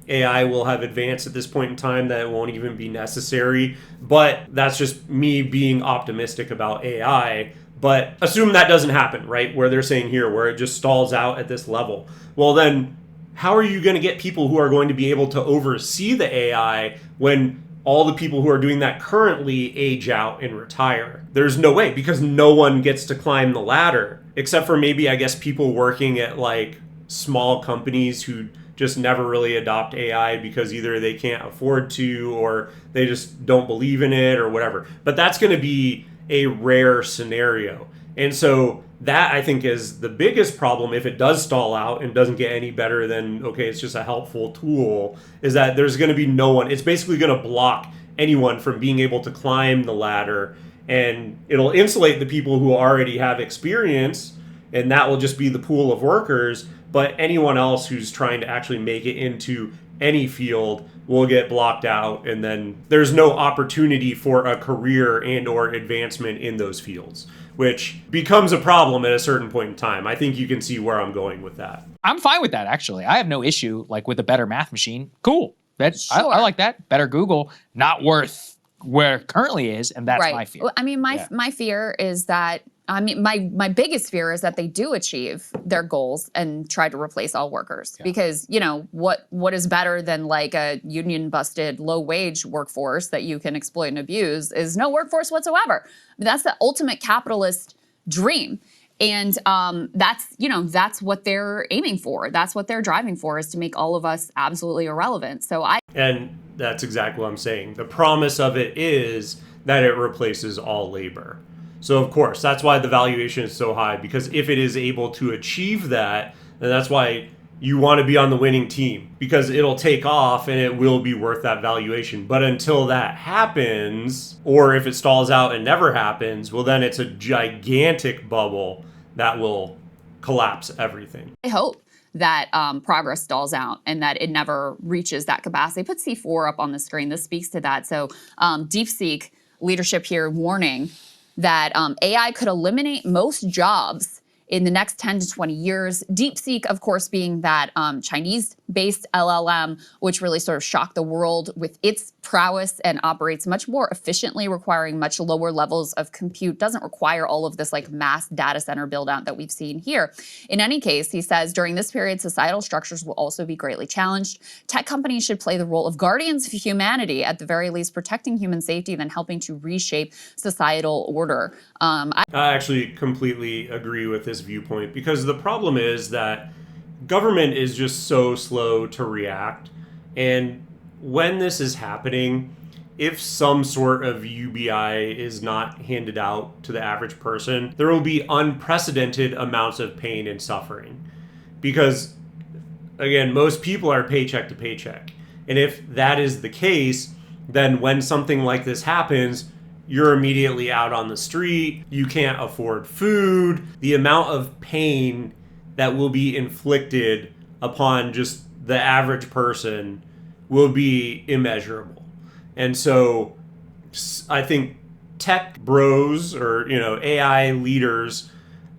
AI will have advanced at this point in time that it won't even be necessary, but that's just me being optimistic about AI. But assume that doesn't happen, right? Where they're saying here, where it just stalls out at this level. Well, then how are you going to get people who are going to be able to oversee the AI when all the people who are doing that currently age out and retire? There's no way, because no one gets to climb the ladder, except for maybe, I guess, people working at like small companies who just never really adopt AI because either they can't afford to or they just don't believe in it or whatever. But that's going to be a rare scenario. And so that, I think, is the biggest problem if it does stall out and doesn't get any better than, okay, it's just a helpful tool, is that there's going to be no one. It's basically going to block anyone from being able to climb the ladder, and it'll insulate the people who already have experience, and that will just be the pool of workers. But anyone else who's trying to actually make it into any field will get blocked out, and then there's no opportunity for a career and or advancement in those fields, which becomes a problem at a certain point in time. I think you can see where I'm going with that. I'm fine with that, actually. I have no issue like with a better math machine. Cool. I like that. Better Google, not worth where it currently is, and that's my fear. I mean, my fear is that, my biggest fear is that they do achieve their goals and try to replace all workers. Because, what is better than like a union busted low wage workforce that you can exploit and abuse is no workforce whatsoever. That's the ultimate capitalist dream. And that's what they're aiming for. That's what they're driving for, is to make all of us absolutely irrelevant. And that's exactly what I'm saying. The promise of it is that it replaces all labor. So of course, that's why the valuation is so high, because if it is able to achieve that, then that's why you want to be on the winning team, because it'll take off and it will be worth that valuation. But until that happens, or if it stalls out and never happens, well, then it's a gigantic bubble that will collapse everything. I hope that progress stalls out and that it never reaches that capacity. Put C4 up on the screen. This speaks to that. So DeepSeek leadership here warning that AI could eliminate most jobs in the next 10 to 20 years. DeepSeek, of course, being that Chinese-based LLM, which really sort of shocked the world with its prowess and operates much more efficiently, requiring much lower levels of compute, doesn't require all of this like mass data center build out that we've seen here. In any case, he says, during this period, societal structures will also be greatly challenged. Tech companies should play the role of guardians of humanity, at the very least protecting human safety, then helping to reshape societal order. I actually completely agree with this viewpoint, because the problem is that government is just so slow to react. And when this is happening, if some sort of UBI is not handed out to the average person, there will be unprecedented amounts of pain and suffering. Because, again, most people are paycheck to paycheck. And if that is the case, then when something like this happens, you're immediately out on the street, you can't afford food. The amount of pain that will be inflicted upon just the average person will be immeasurable. And so I think tech bros or AI leaders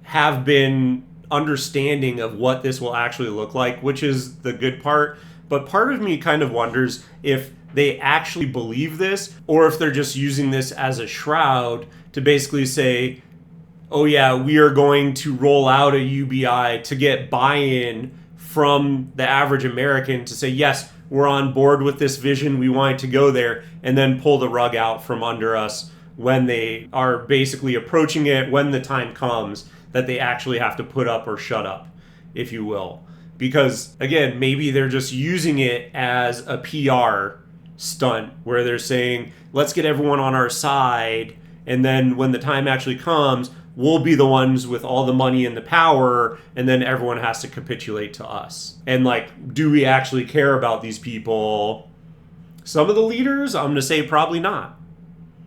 have been understanding of what this will actually look like, which is the good part. But part of me kind of wonders if they actually believe this, or if they're just using this as a shroud to basically say, oh yeah, we are going to roll out a UBI to get buy-in from the average American to say, yes, we're on board with this vision, we want it to go there, and then pull the rug out from under us when they are basically approaching it, when the time comes that they actually have to put up or shut up, if you will. Because, again, maybe they're just using it as a PR stunt where they're saying, let's get everyone on our side, and then when the time actually comes, we'll be the ones with all the money and the power, and then everyone has to capitulate to us. And do we actually care about these people? Some of the leaders, I'm going to say probably not.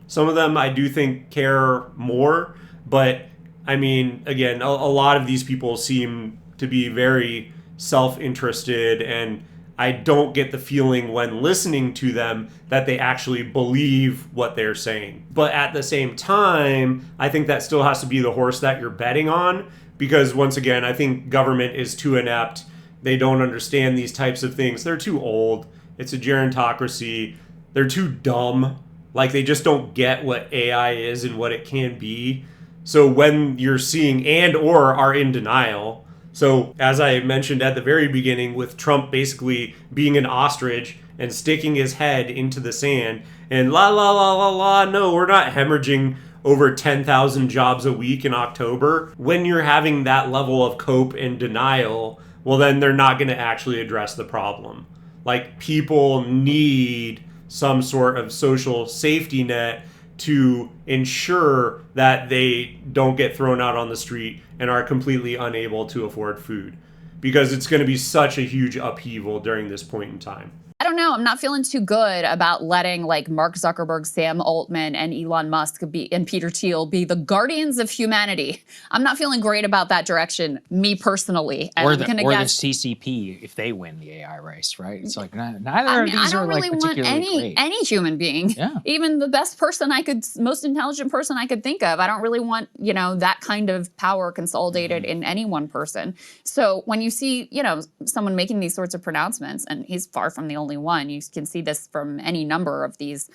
Some of them I do think care more, but I mean, again, a lot of these people seem to be very self-interested, and I don't get the feeling when listening to them that they actually believe what they're saying. But at the same time, I think that still has to be the horse that you're betting on, because once again, I think government is too inept. They don't understand these types of things. They're too old. It's a gerontocracy. They're too dumb. Like, they just don't get what AI is and what it can be. So when you're seeing and or are in denial, so as I mentioned at the very beginning, with Trump basically being an ostrich and sticking his head into the sand and la la la la la, no, we're not hemorrhaging over 10,000 jobs a week in October. When you're having that level of cope and denial, well, then they're not going to actually address the problem. Like, people need some sort of social safety net to ensure that they don't get thrown out on the street and are completely unable to afford food, because it's going to be such a huge upheaval during this point in time. I don't know. I'm not feeling too good about letting like Mark Zuckerberg, Sam Altman, and Elon Musk and Peter Thiel be the guardians of humanity. I'm not feeling great about that direction, me personally. And or the CCP if they win the AI race, right? It's like neither of these are like particularly great. Any human being, even the best person most intelligent person I could think of. I don't really want, that kind of power consolidated in any one person. So when you see, someone making these sorts of pronouncements, and he's far from the only one. You can see this from any number of these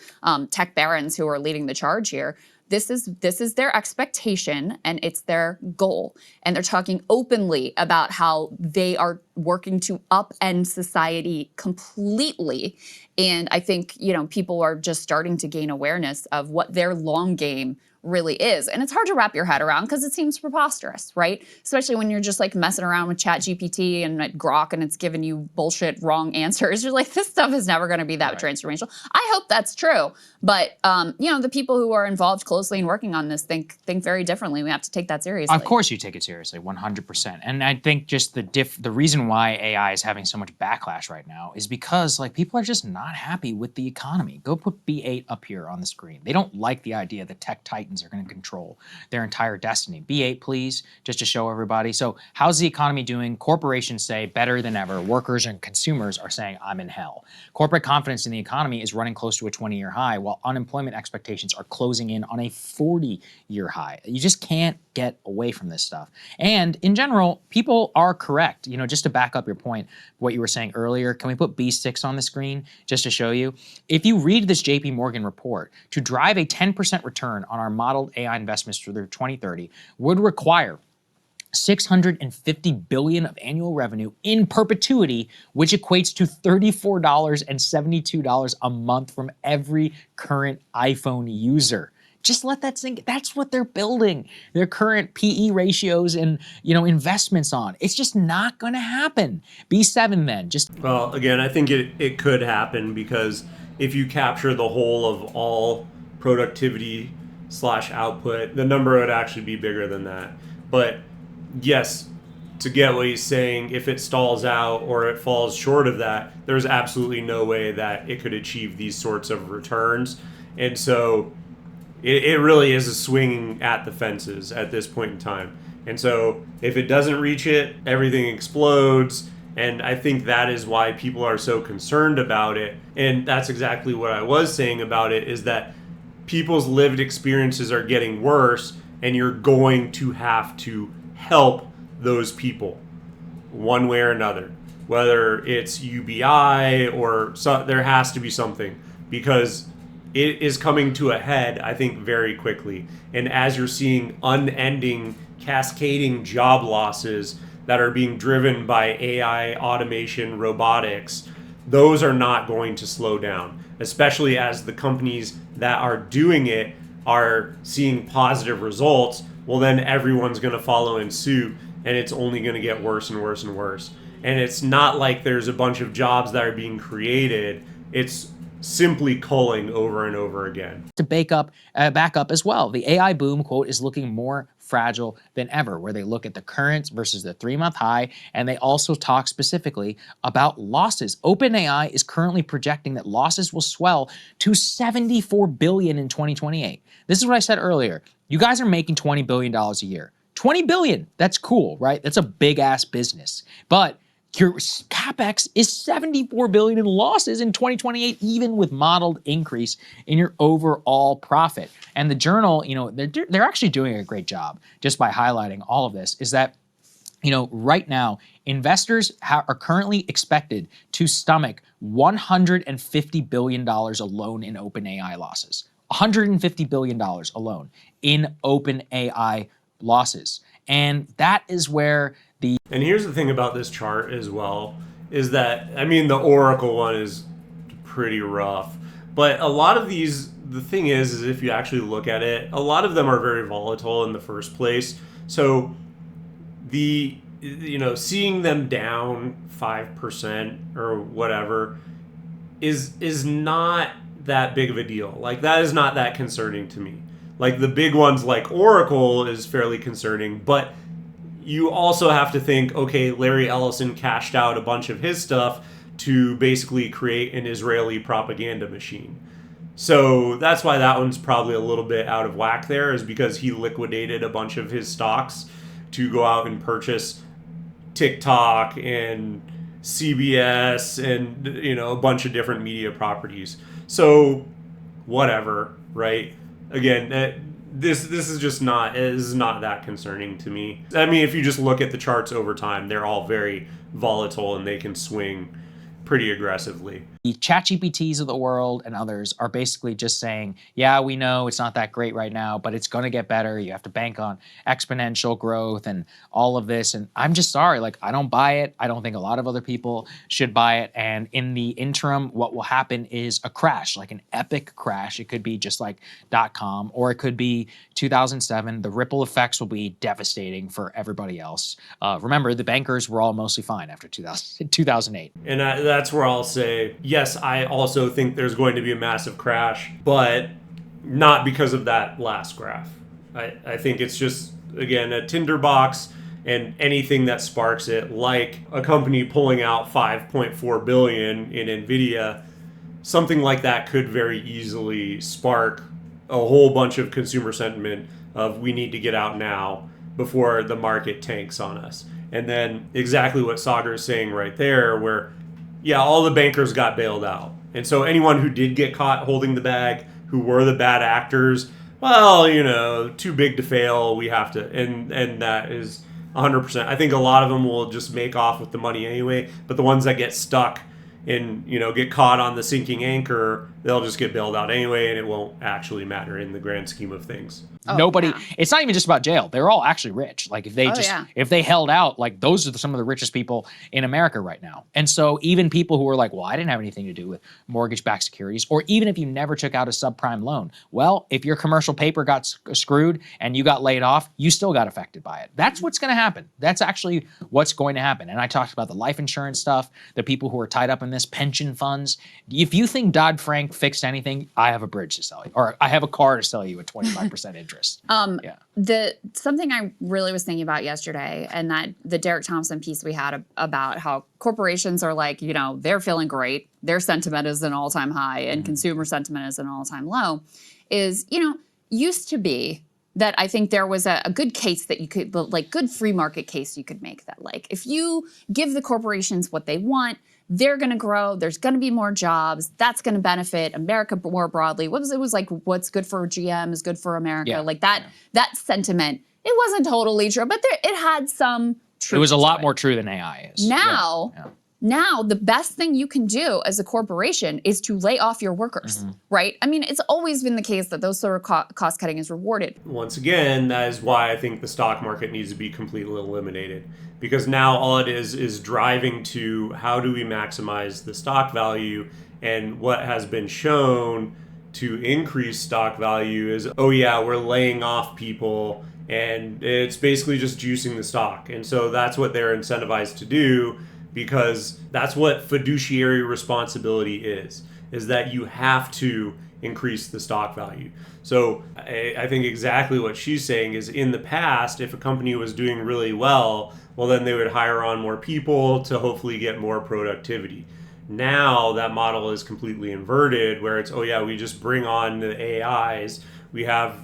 tech barons who are leading the charge here. This is their expectation and it's their goal. And they're talking openly about how they are working to upend society completely. And I think, people are just starting to gain awareness of what their long game really is. And it's hard to wrap your head around because it seems preposterous, right? Especially when you're just like messing around with ChatGPT and Grok and it's giving you bullshit wrong answers. You're like, this stuff is never going to be that transformational. I hope that's true. But, the people who are involved closely in working on this think very differently. We have to take that seriously. Of course you take it seriously, 100%. And I think just the reason why AI is having so much backlash right now is because like people are just not happy with the economy. Go put B8 up here on the screen. They don't like the idea that tech titans are going to control their entire destiny. B8, please, just to show everybody. So how's the economy doing? Corporations say better than ever. Workers and consumers are saying I'm in hell. Corporate confidence in the economy is running close to a 20-year high, while unemployment expectations are closing in on a 40-year high. You just can't get away from this stuff. And in general, people are correct. Just to back up your point, what you were saying earlier, can we put B6 on the screen just to show you? If you read this JP Morgan report, to drive a 10% return on our modeled AI investments through 2030 would require $650 billion of annual revenue in perpetuity, which equates to $34.72 a month from every current iPhone user. Just let that sink. That's what they're building their current PE ratios and investments on. It's just not going to happen. B7 then. Well, again, I think it could happen, because if you capture the whole of all productivity / output, the number would actually be bigger than that. But yes, to get what he's saying, if it stalls out or it falls short of that, there's absolutely no way that it could achieve these sorts of returns. And so it really is a swinging at the fences at this point in time. And so if it doesn't reach it, everything explodes. And I think that is why people are so concerned about it. And that's exactly what I was saying about it, is that people's lived experiences are getting worse, and you're going to have to help those people one way or another, whether it's UBI or there has to be something, because it is coming to a head, I think, very quickly. And as you're seeing unending, cascading job losses that are being driven by AI, automation, robotics, those are not going to slow down, especially as the companies that are doing it are seeing positive results. Well, then everyone's going to follow in suit, and it's only going to get worse and worse and worse. And it's not like there's a bunch of jobs that are being created. It's simply culling over and over again. To back up as well, the AI boom, quote, is looking more fragile than ever, where they look at the current versus the 3-month high, and they also talk specifically about losses. OpenAI is currently projecting that losses will swell to $74 billion in 2028. This is what I said earlier. You guys are making $20 billion a year. $20 billion, that's cool, right? That's a big ass business. But Your capex is 74 billion in losses in 2028, even with modeled increase in your overall profit. And the journal, they're actually doing a great job just by highlighting all of this. Is that right now, investors are currently expected to stomach $150 billion alone in OpenAI losses. $150 billion alone in OpenAI losses. And that is where And here's the thing about this chart as well, is that, the Oracle one is pretty rough. But a lot of these, the thing is if you actually look at it, a lot of them are very volatile in the first place. So seeing them down 5% or whatever is not that big of a deal. Like, that is not that concerning to me. Like, the big ones like Oracle is fairly concerning, but you also have to think, okay, Larry Ellison cashed out a bunch of his stuff to basically create an Israeli propaganda machine. So that's why that one's probably a little bit out of whack there, is because he liquidated a bunch of his stocks to go out and purchase TikTok and CBS and a bunch of different media properties. So whatever, right? Again, this is not that concerning to me. If you just look at the charts over time, they're all very volatile and they can swing pretty aggressively. The ChatGPTs of the world and others are basically just saying, yeah, we know it's not that great right now, but it's going to get better. You have to bank on exponential growth and all of this. And I'm just sorry, I don't buy it. I don't think a lot of other people should buy it. And in the interim, what will happen is a crash, like an epic crash. It could be just like Dotcom, or it could be 2007. The ripple effects will be devastating for everybody else. Remember, the bankers were all mostly fine after 2008. And that's where I'll say, yes, I also think there's going to be a massive crash, but not because of that last graph. I think it's just, again, a tinderbox, and anything that sparks it, like a company pulling out $5.4 billion in Nvidia, something like that could very easily spark a whole bunch of consumer sentiment of, we need to get out now before the market tanks on us. And then exactly what Sagar is saying right there, where all the bankers got bailed out. And so anyone who did get caught holding the bag, who were the bad actors, well, too big to fail, we have to, and that is 100%. I think a lot of them will just make off with the money anyway, but the ones that get stuck and, get caught on the sinking anchor, they'll just get bailed out anyway, and it won't actually matter in the grand scheme of things. It's not even just about jail. They're all actually rich. Like, if they if they held out, those are some of the richest people in America right now. And so even people who are like, well, I didn't have anything to do with mortgage-backed securities, or even if you never took out a subprime loan, well, if your commercial paper got screwed and you got laid off, you still got affected by it. That's what's going to happen. That's actually what's going to happen. And I talked about the life insurance stuff, the people who are tied up in this, pension funds. If you think Dodd-Frank fixed anything, I have a bridge to sell you, or I have a car to sell you at 25% interest. Something I really was thinking about yesterday, and that the Derek Thompson piece we had about how corporations are like, they're feeling great, their sentiment is an all-time high, and consumer sentiment is an all-time low, is, used to be that I think there was a good case that you could, good free market case you could make, that if you give the corporations what they want, they're going to grow, there's going to be more jobs, that's going to benefit America more broadly. It was like, what's good for GM is good for America. That sentiment, it wasn't totally true, but it had some truth. It was a lot more true than AI is. Now, the best thing you can do as a corporation is to lay off your workers, right? It's always been the case that those sort of cost cutting is rewarded. Once again, that is why I think the stock market needs to be completely eliminated. Because now all it is driving to, how do we maximize the stock value? And what has been shown to increase stock value is, we're laying off people, and it's basically just juicing the stock. And so that's what they're incentivized to do, because that's what fiduciary responsibility is that you have to increase the stock value. So I think exactly what she's saying is, in the past, if a company was doing really well, then they would hire on more people to hopefully get more productivity. Now that model is completely inverted, where it's, we just bring on the AIs, we have,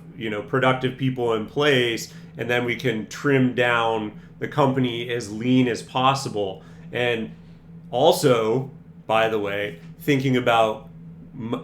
productive people in place, and then we can trim down the company as lean as possible. And also, by the way, thinking about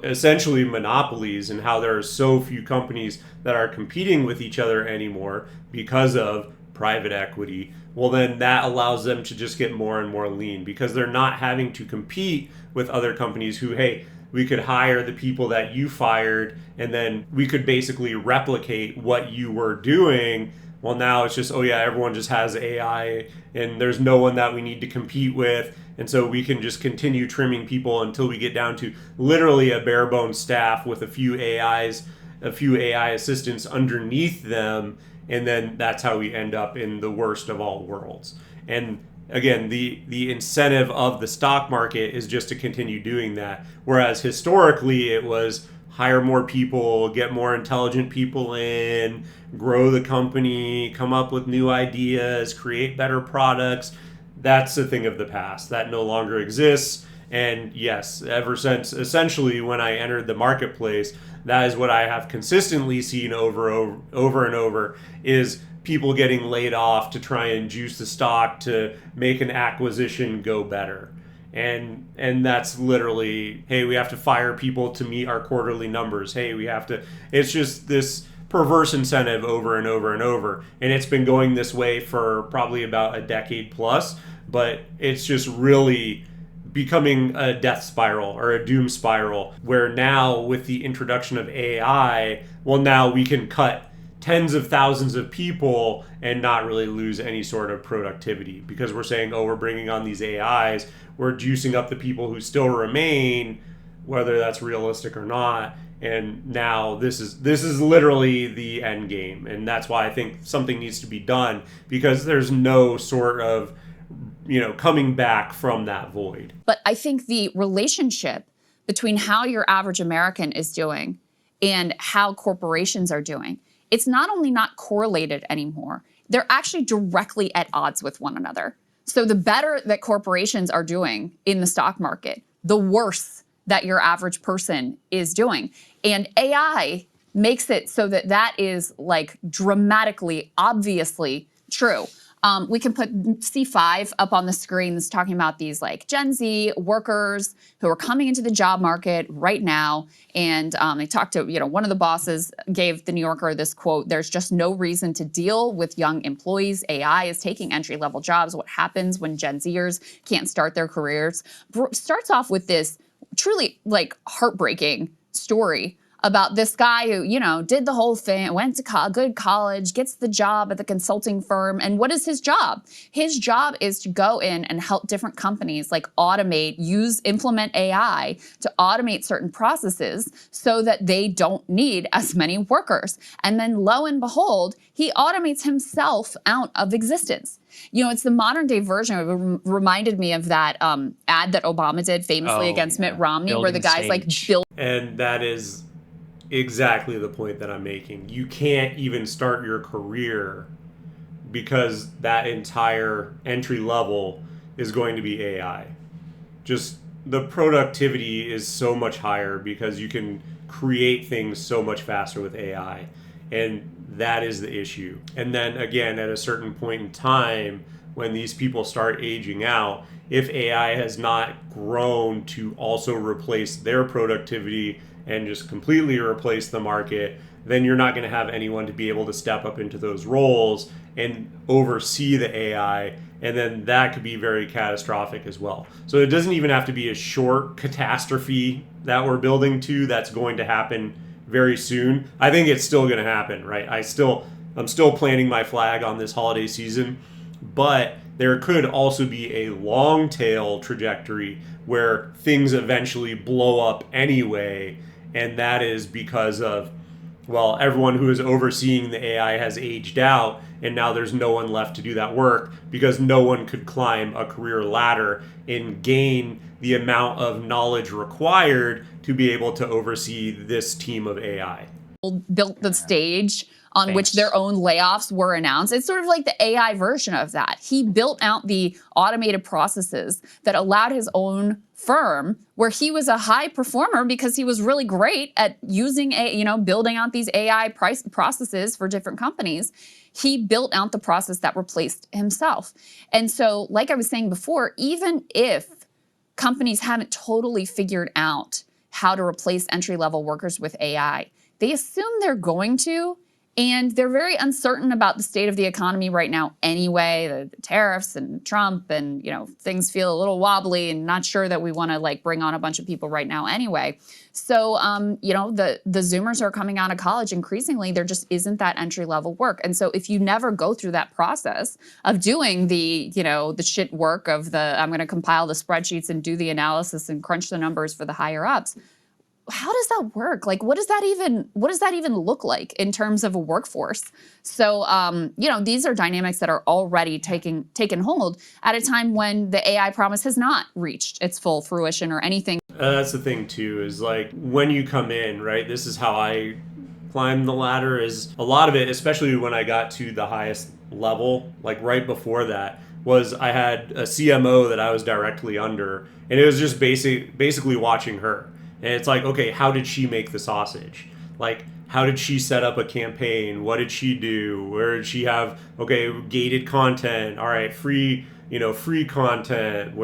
essentially monopolies and how there are so few companies that are competing with each other anymore because of private equity, well, then that allows them to just get more and more lean because they're not having to compete with other companies who, hey, we could hire the people that you fired and then we could basically replicate what you were doing. Well, now it's just, oh yeah, everyone just has AI and there's no one that we need to compete with. And so we can just continue trimming people until we get down to literally a bare bones staff with a few AI assistants underneath them. And then that's how we end up in the worst of all worlds. And again, the incentive of the stock market is just to continue doing that. Whereas historically it was hire more people, get more intelligent people in, grow the company, come up with new ideas, create better products. That's a thing of the past. That no longer exists. And yes, ever since essentially when I entered the marketplace, that is what I have consistently seen over and over is people getting laid off to try and juice the stock to make an acquisition go better. And that's literally, hey, we have to fire people to meet our quarterly numbers. Hey, we have to, it's just this perverse incentive over and over and over. And it's been going this way for probably about a decade plus, but it's just really becoming a death spiral or a doom spiral where now with the introduction of AI, well, now we can cut tens of thousands of people and not really lose any sort of productivity because we're saying, oh, we're bringing on these AIs, we're juicing up the people who still remain, whether that's realistic or not. And now this is literally the end game. And that's why I think something needs to be done because there's no sort of, coming back from that void. But I think the relationship between how your average American is doing and how corporations are doing, it's not only not correlated anymore, they're actually directly at odds with one another. So the better that corporations are doing in the stock market, the worse that your average person is doing. And AI makes it so that that is like dramatically, obviously true. We can put C5 up on the screen that's talking about these like Gen Z workers who are coming into the job market right now. And they talked to, one of the bosses gave the New Yorker this quote, "There's just no reason to deal with young employees. AI is taking entry-level jobs. What happens when Gen Zers can't start their careers?" Starts off with this truly like heartbreaking story about this guy who, did the whole thing, went to good college, gets the job at the consulting firm. And what is his job? His job is to go in and help different companies like automate, implement AI to automate certain processes so that they don't need as many workers. And then lo and behold, he automates himself out of existence. It's the modern day version. It reminded me of that ad that Obama did famously against Mitt Romney, where the guy's like built. And that is exactly the point that I'm making. You can't even start your career because that entire entry level is going to be AI. Just the productivity is so much higher because you can create things so much faster with AI. And that is the issue. And then again, at a certain point in time, when these people start aging out, if AI has not grown to also replace their productivity and just completely replace the market, then you're not going to have anyone to be able to step up into those roles and oversee the AI. And then that could be very catastrophic as well. So it doesn't even have to be a short catastrophe that we're building to that's going to happen very soon. I think it's still going to happen, right? I'm still planting my flag on this holiday season, but there could also be a long tail trajectory where things eventually blow up anyway. And that is because of, well, everyone who is overseeing the AI has aged out, and now there's no one left to do that work because no one could climb a career ladder and gain the amount of knowledge required to be able to oversee this team of AI. Built the stage on which their own layoffs were announced. It's sort of like the AI version of that. He built out the automated processes that allowed his own firm, where he was a high performer because he was really great at using building out these AI processes for different companies. He built out the process that replaced himself. And so, like I was saying before, even if companies haven't totally figured out how to replace entry-level workers with AI, they assume they're going to, and they're very uncertain about the state of the economy right now anyway, the tariffs and Trump, and things feel a little wobbly and not sure that we want to like bring on a bunch of people right now anyway. So the Zoomers are coming out of college increasingly, there just isn't that entry-level work. And so if you never go through that process of doing the shit work of I'm going to compile the spreadsheets and do the analysis and crunch the numbers for the higher ups, how does that work? Like, what does that even look like in terms of a workforce? So, these are dynamics that are already taken hold at a time when the AI promise has not reached its full fruition or anything. That's the thing too, is like when you come in, right? This is how I climbed the ladder. Is a lot of it, especially when I got to the highest level, like right before that, was I had a CMO that I was directly under, and it was just basically watching her. And it's like, okay, how did she make the sausage? Like, how did she set up a campaign? What did she do? Where did she have, gated content? All right, free content.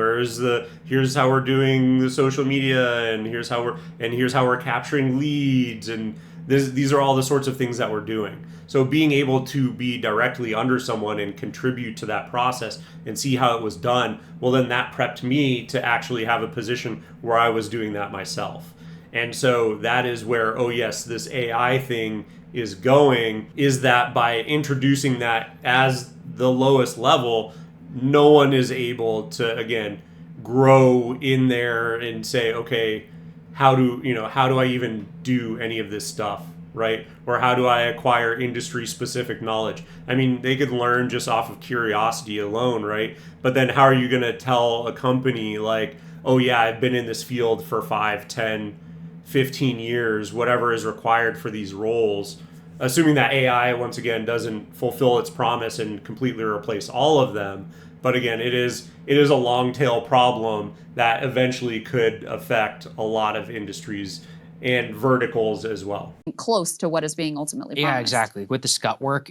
Here's how we're doing the social media, and here's how we're capturing leads, and these are all the sorts of things that we're doing. So being able to be directly under someone and contribute to that process and see how it was done, well, then that prepped me to actually have a position where I was doing that myself. And so that is where, oh yes, this AI thing is going, is that by introducing that as the lowest level, no one is able to, again, grow in there and say, okay, how do I even do any of this stuff? Right? Or how do I acquire industry-specific knowledge? I mean, they could learn just off of curiosity alone, right? But then how are you going to tell a company like, oh yeah, I've been in this field for 5, 10, 15 years, whatever is required for these roles, assuming that AI, once again, doesn't fulfill its promise and completely replace all of them. But again, it is a long tail problem that eventually could affect a lot of industries and verticals as well. Close to what is being ultimately promised. Yeah, exactly. With the SCUT work,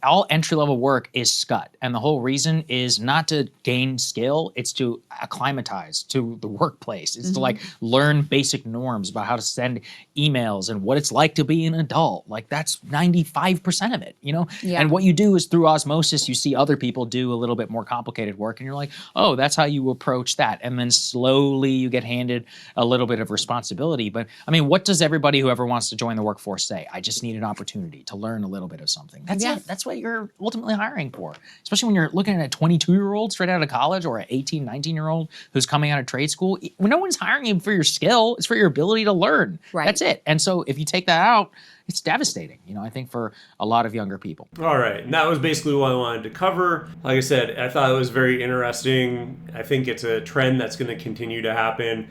all entry-level work is SCUT. And the whole reason is not to gain skill, it's to acclimatize to the workplace. It's to learn basic norms about how to send emails and what it's like to be an adult. Like that's 95% of it, Yeah. And what you do is through osmosis, you see other people do a little bit more complicated work and you're like, oh, that's how you approach that. And then slowly you get handed a little bit of responsibility. But I mean, what does everybody who ever wants to join the workforce say? I just need an opportunity to learn a little bit of something. That's it. That's what you're ultimately hiring for. Especially when you're looking at a 22-year-old straight out of college or an 18, 19-year-old who's coming out of trade school. No one's hiring you for your skill. It's for your ability to learn. Right. That's it. And so if you take that out, it's devastating, I think, for a lot of younger people. All right. And that was basically what I wanted to cover. Like I said, I thought it was very interesting. I think it's a trend that's going to continue to happen.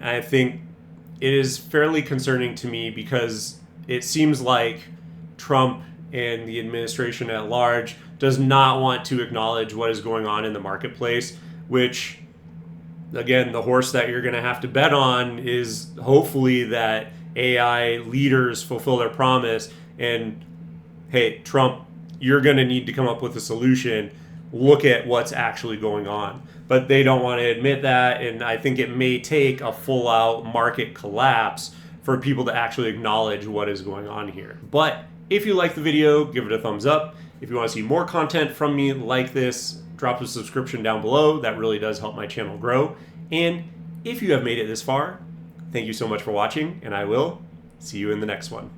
I think it is fairly concerning to me because it seems like Trump and the administration at large does not want to acknowledge what is going on in the marketplace, which, again, the horse that you're going to have to bet on is hopefully that AI leaders fulfill their promise and, hey, Trump, you're going to need to come up with a solution. Look at what's actually going on. But they don't want to admit that, and I think it may take a full-out market collapse for people to actually acknowledge what is going on here. But if you like the video, give it a thumbs up. If you want to see more content from me like this, drop a subscription down below. That really does help my channel grow. And if you have made it this far, thank you so much for watching, and I will see you in the next one.